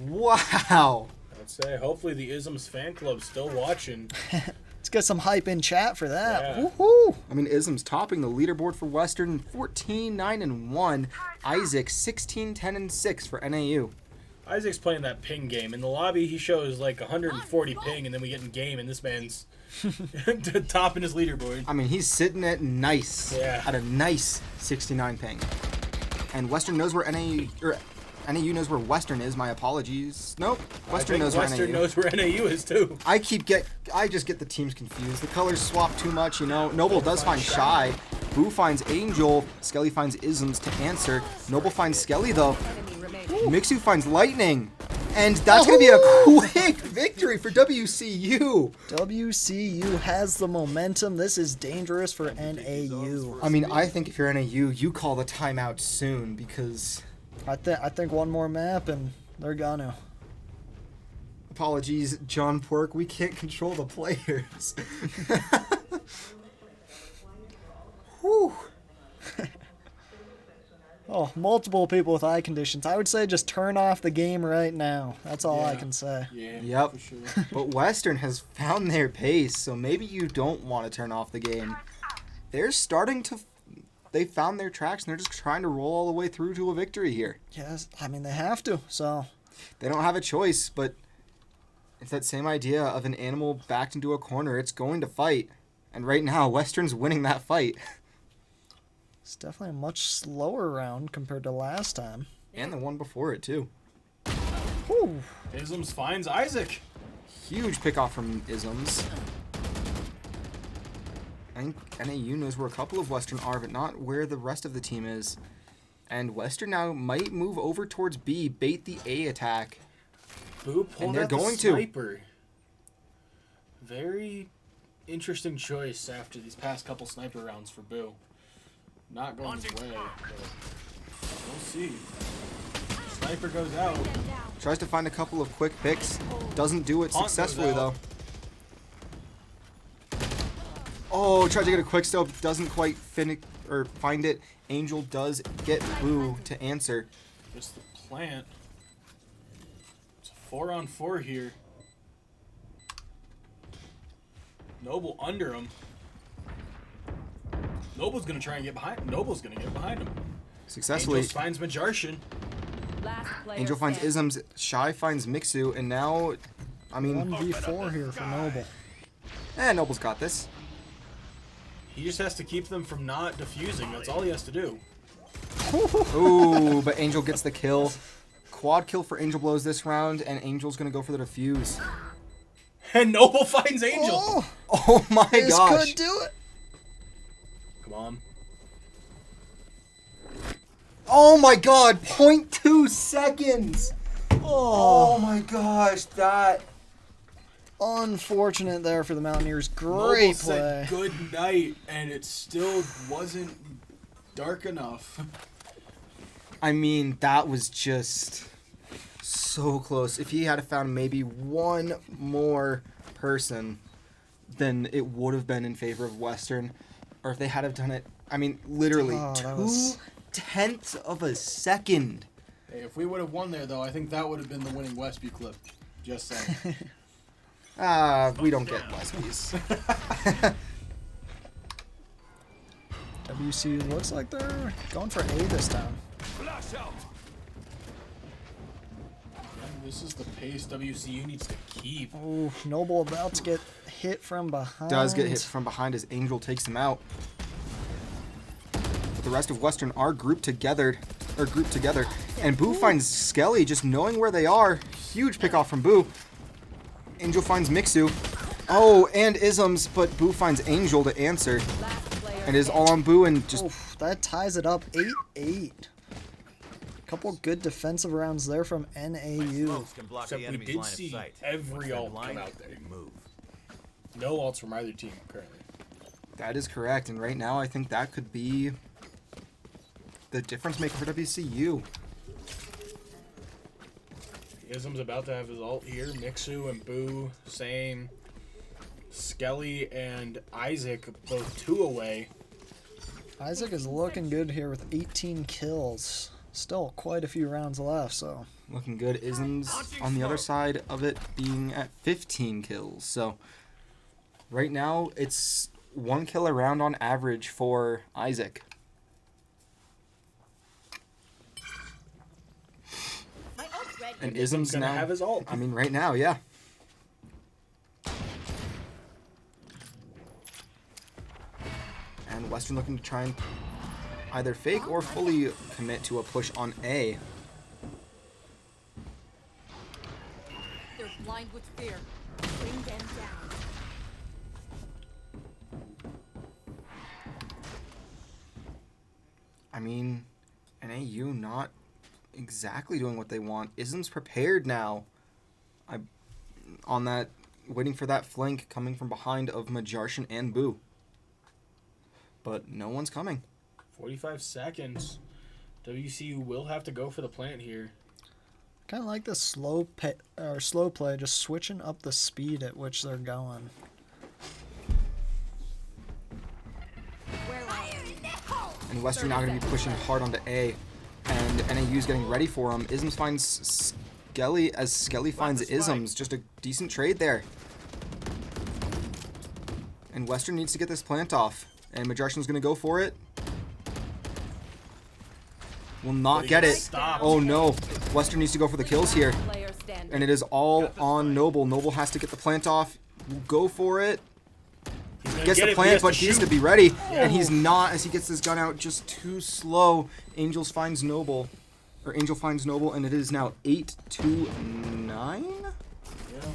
Wow. I'd say hopefully the Isms fan club's still watching. Let's get some hype in chat for that. Yeah. Woohoo! I mean, Isms topping the leaderboard for Western, 14-9-1. Isaac, 16-10-6 for NAU. Isaac's playing that ping game. In the lobby, he shows like 140 ping, and then we get in game, and this man's topping his leaderboard. I mean, he's sitting at nice. Yeah. At a nice 69 ping. And Western knows where NAU knows where Western is. My apologies. Nope. Western knows Western where NAU. knows where NAU is too. I just get the teams confused. The colors swap too much, you know. Noble does find Shy. Boo finds Angel. Skelly finds Isms to answer. Noble finds Skelly though. Enemy remaining. Mixu finds Lightning. And that's going to be a quick victory for WCU. WCU has the momentum. This is dangerous for NAU. I mean, I think if you're NAU, you call the timeout soon because... I think one more map and they're gonna. Apologies, John Pork. We can't control the players. Whew. Oh, multiple people with eye conditions. I would say just turn off the game right now. That's all I Yeah. can say. Yeah, Yep. for sure. But Western has found their pace, so maybe you don't want to turn off the game. They're starting to... They found their tracks, and they're just trying to roll all the way through to a victory here. Yes, I mean they have to. So They don't have a choice, but it's that same idea of an animal backed into a corner. It's going to fight. And right now, Western's winning that fight. it's definitely a much slower round compared to last time. And the one before it, too. Whew. Isms finds Isaac. Huge pickoff from Isms. I think NAU knows where a couple of Western are, but not where the rest of the team is. And Western now might move over towards B, bait the A attack. Boo pulled they're out the going to. sniper. Very interesting choice after these past couple sniper rounds for Boo. Not going his way, but we'll see. Sniper goes out. Tries to find a couple of quick picks. Doesn't do it Haunt goes successfully, out. though. Oh, tried to get a quick scope. Doesn't quite find it. Angel does get Boo to answer. Just the plant. It's a 4-on-4 here. Noble under him. Noble's gonna try and get behind. Noble's gonna get behind him. Successfully. Angel finds Majarshin. Last player Angel finds standing. Isms. Shy finds Mixu. And now, I mean, 1v4 here for Noble. Noble's got this. He just has to keep them from not defusing. That's all he has to do. Ooh, but Angel gets the kill. Quad kill for Angel blows this round, and Angel's gonna go for the defuse. And Noble finds Angel. Oh, Oh my this gosh. could do it. Come on. Oh my god, 0.2 seconds. Oh my gosh, that... Unfortunate there for the Mountaineers. Noble Great said play. good night, and it still wasn't dark enough. I mean, that was just so close. If he had found maybe one more person, then it would have been in favor of Western. Or if they had have done it, I mean, literally Oh, that 2/10 of a second. Hey, if we would have won there, though, I think that would have been the winning Westview clip. Just saying. We don't get Westvies. WCU looks like they're going for A this time. Flash out. This is the pace WCU needs to keep. Oh, Noble about to get hit from behind. Does get hit from behind as Angel takes him out. But the rest of Western are grouped together. And Boo finds Skelly just knowing where they are. Huge pick off from Boo. Angel finds Mixu. Oh, and Isms, but Boo finds Angel to answer. Last player And it is all on Boo and just Oof, that ties it up 8-8. Couple good defensive rounds there from NAU. Smokes can block Except the we enemy's did line of see sight. every Once they're ult come blind, out there. they move. No ults from either team currently. that is correct. And right now I think that could be the difference maker for WCU. Ism's about to have his ult here. Mixu and Boo, same. Skelly and Isaac, both 2 away. Isaac is looking good here with 18 kills. Still quite a few rounds left, so Looking good. Isms on the other side of it being at 15 kills. So right now it's 1 kill a round on average for Isaac. My ult's ready. And Isms Gonna now have his ult. I mean right now, yeah. And Western looking to try and either fake or fully commit to a push on A. They're blind with fear. Bring them down. I mean, NAU not exactly doing what they want. Ism's prepared now. On that, waiting for that flank coming from behind of Majarshan and Boo. But no one's coming. 45 seconds. WCU will have to go for the plant here. kind of like the slow play, just switching up the speed at which they're going. And Western now going to be pushing hard onto A. And NAU's getting ready for him. Isms finds Skelly as Skelly finds Isms. Just a decent trade there. And Western needs to get this plant off. And Majarshan's going to go for it. Will not get it. Stop. Oh no. Western needs to go for the kills here. Player standing. And it is all on Noble. Noble has to get the plant off. Will go for it. He's gonna Gets get the it, plant, but he he has has to be ready. And he's not as he gets his gun out just too slow. Angels finds Noble. Or Angel finds Noble, and it is now 8-9?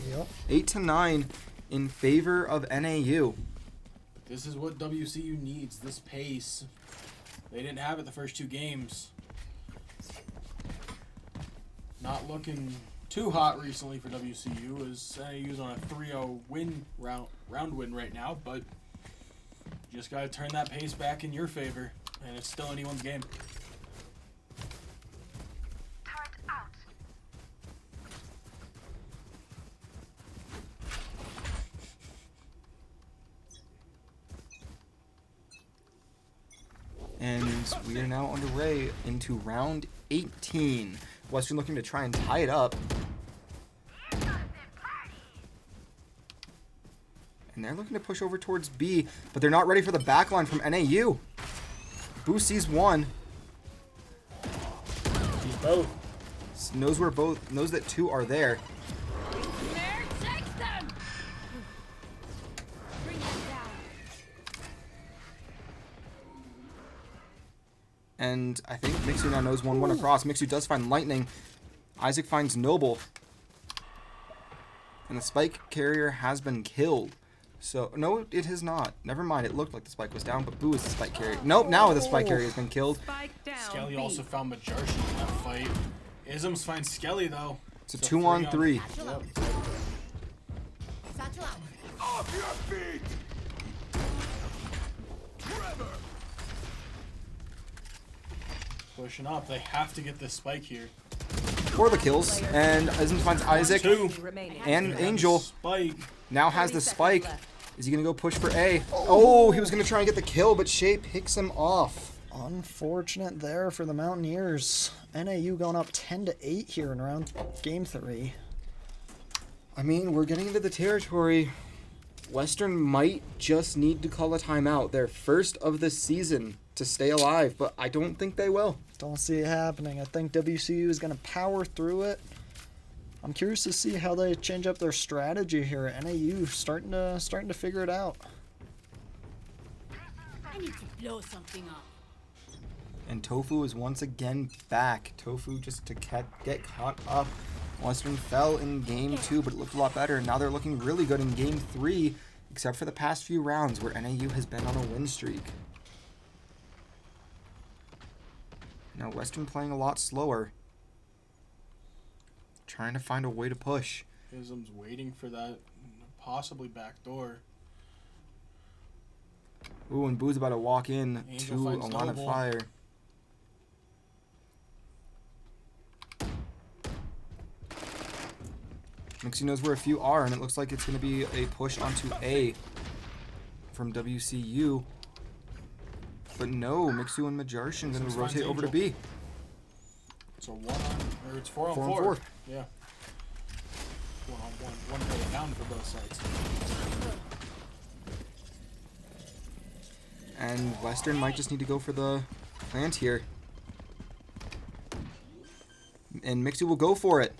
Yep. 8-9 in favor of NAU. This is what WCU needs, this pace. They didn't have it the first 2 games. Not looking too hot recently for WCU, as NAU's on a 3-0 win round win right now, but you just gotta turn that pace back in your favor, and it's still anyone's game. And we are now underway into round 18. Western looking to try and tie it up. And they're looking to push over towards B, but they're not ready for the backline from NAU. Boo sees one. He's both. Knows that 2 are there. There, take them! Bring them down. And I think Mixu now knows 1-1 across. Mixu does find Lightning. Isaac finds Noble. And the spike carrier has been killed. So, no, it has not. Never mind, it looked like the spike was down, but Boo is the spike carrier. Nope, now the spike carrier has been killed. Spike down. Skelly B. also found Majarshan in that fight. Isms finds Skelly though. It's a 2-on-3. Satchel out. Satchel out. Off your feet! Trevor! Pushing up. They have to get this spike here. For the kills, and Isms finds Isaac, Two. Remaining. and They have Angel the spike. now has 30 the seconds spike. left. Is he gonna go push for A? Oh, he was gonna try and get the kill, but Shea picks him off. Unfortunate there for the Mountaineers. NAU going up 10-8 here in round game 3. I mean, we're getting into the territory. Western might just need to call a timeout. Their first of the season to stay alive, but I don't think they will. Don't see it happening. I think WCU is going to power through it. I'm curious to see how they change up their strategy here. NAU starting to figure it out. I need to blow something up. And Tofu is once again back. Tofu just to get caught up. Western fell in game 2, but it looked a lot better. And now they're looking really good in game 3, except for the past few rounds where NAU has been on a win streak. Now Western playing a lot slower. Trying to find a way to push. Ism's waiting for that possibly back door. Ooh, and Boo's about to walk in Angel to a finds line of Noble. fire. Mixie knows where a few are, and it looks like it's going to be a push onto A from WCU. But no, Mixu and Majarshin going to Finds rotate over to Angel. B. It's a 1-on, or it's 4-on-4. 4-on-4. Yeah. 1-on-1. One play down for both sides. And Western might just need to go for the plant here. And Mixu will go for it.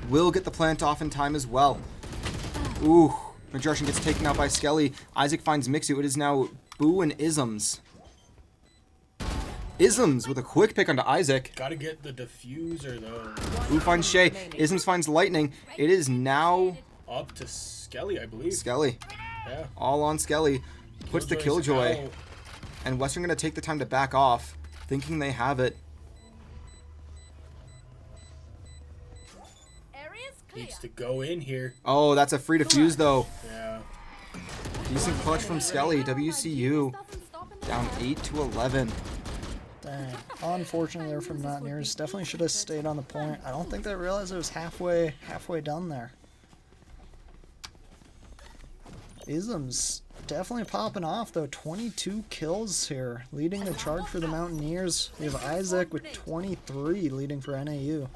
Will get the plant off in time as well. Ooh, Majarshin gets taken out by Skelly. Isaac finds Mixu. It is now Boo and Isms. Isms with a quick pick onto Isaac. Gotta get the diffuser though. Boo finds Shay. Isms finds Lightning. It is now Up to Skelly, I believe. Skelly. Yeah. All on Skelly. Puts the Killjoy's Killjoy. out. And Western going to take the time to back off, thinking they have it. Area's clear. Needs to go in here. Oh, that's a free defuse, though. Yeah. Decent clutch from Skelly. WCU down 8-11. Dang. Unfortunately there from Mountaineers. Definitely should have stayed on the point. I don't think they realized it was halfway done there. Isms definitely popping off though. 22 kills here, leading the charge for the Mountaineers. We have Isaac with 23 leading for NAU.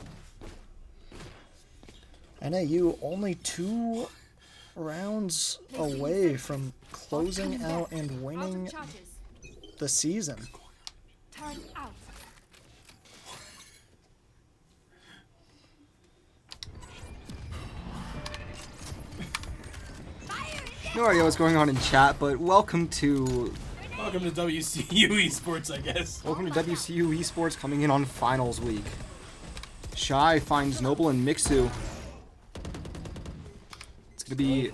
NAU only 2 rounds away from closing out and winning the season. Turn out. No idea what's going on in chat, but welcome to WCU Esports, I guess. WCU Esports coming in on finals week. Shy finds Noble and Mixu. It's gonna be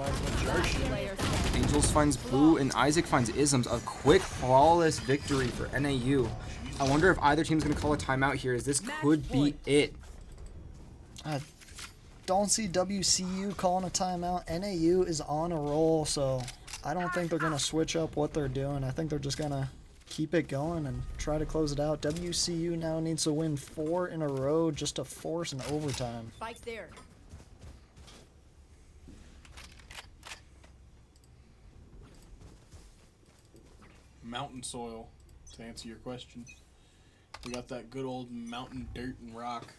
Angels finds Boo and Isaac finds Isms. A quick flawless victory for NAU. I wonder if either team's gonna call a timeout here, as this could be it. I don't see WCU calling a timeout. NAU is on a roll, so I don't think they're going to switch up what they're doing. I think they're just going to keep it going and try to close it out. WCU now needs to win 4 in a row just to force an overtime. Spike's there. Mountain soil, to answer your question. We got that good old mountain dirt and rock.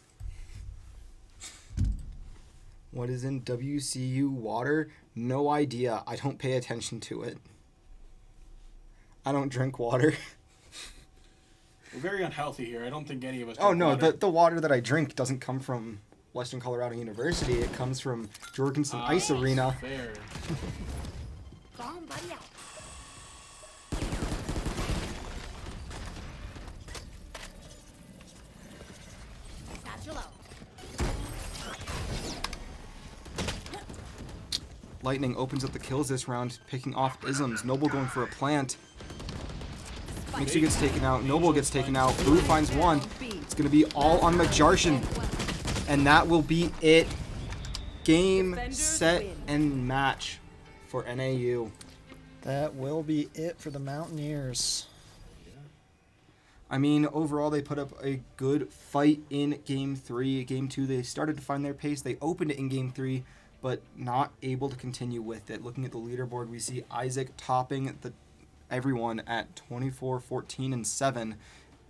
What is in WCU water? No idea. I don't pay attention to it. I don't drink water. We're very unhealthy here. I don't think any of us. Oh drink no, water. the water that I drink doesn't come from Western Colorado University. It comes from Jorgensen Ice Arena. Fair. Bomb buddy out. Satchel out. Lightning opens up the kills this round, picking off Isms. Noble going for a plant. Mixu gets taken out. Noble gets taken out. Boo finds one. It's going to be all on Majarshin. And that will be it. Game, set, and match for NAU. That will be it for the Mountaineers. I mean, overall, they put up a good fight in Game 3. Game 2, they started to find their pace. They opened it in Game 3, but not able to continue with it. Looking at the leaderboard, we see Isaac topping everyone at 24, 14, and 7.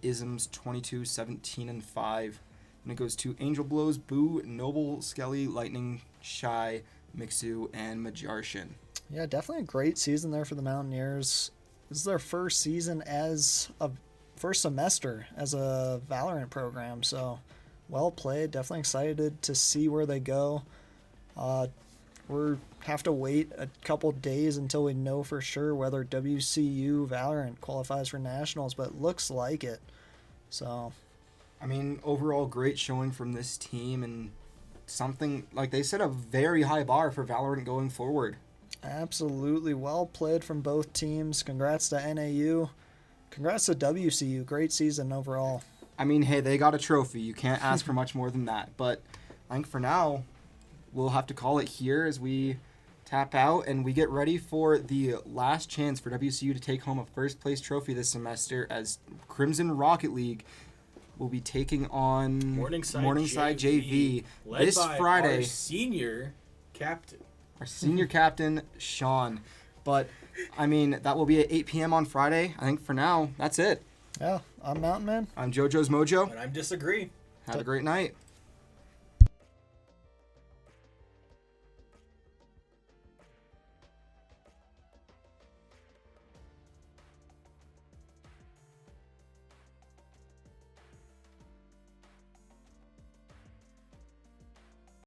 Isms 22, 17, and 5. And it goes to Angel Blows, Boo, Noble, Skelly, Lightning, Shy, Mixu, and Majarshin. Yeah, definitely a great season there for the Mountaineers. This is their first semester as a Valorant program, so well played. Definitely excited to see where they go. We have to wait a couple days until we know for sure whether WCU Valorant qualifies for nationals, but it looks like it. So, I mean, overall, great showing from this team, and something, like they set a very high bar for Valorant going forward. absolutely well played from both teams. Congrats to NAU. Congrats to WCU. Great season overall. I mean, hey, they got a trophy. You can't ask for much more than that. But I think for now, we'll have to call it here as we tap out and we get ready for the last chance for WCU to take home a first-place trophy this semester as Crimson Rocket League will be taking on Morningside JV led this by Friday. our senior captain. Our senior captain, Sean. But, I mean, that will be at 8 p.m. on Friday. I think for now, that's it. Yeah, I'm Mountain Man. I'm JoJo's Mojo. And I disagree. Have a great night.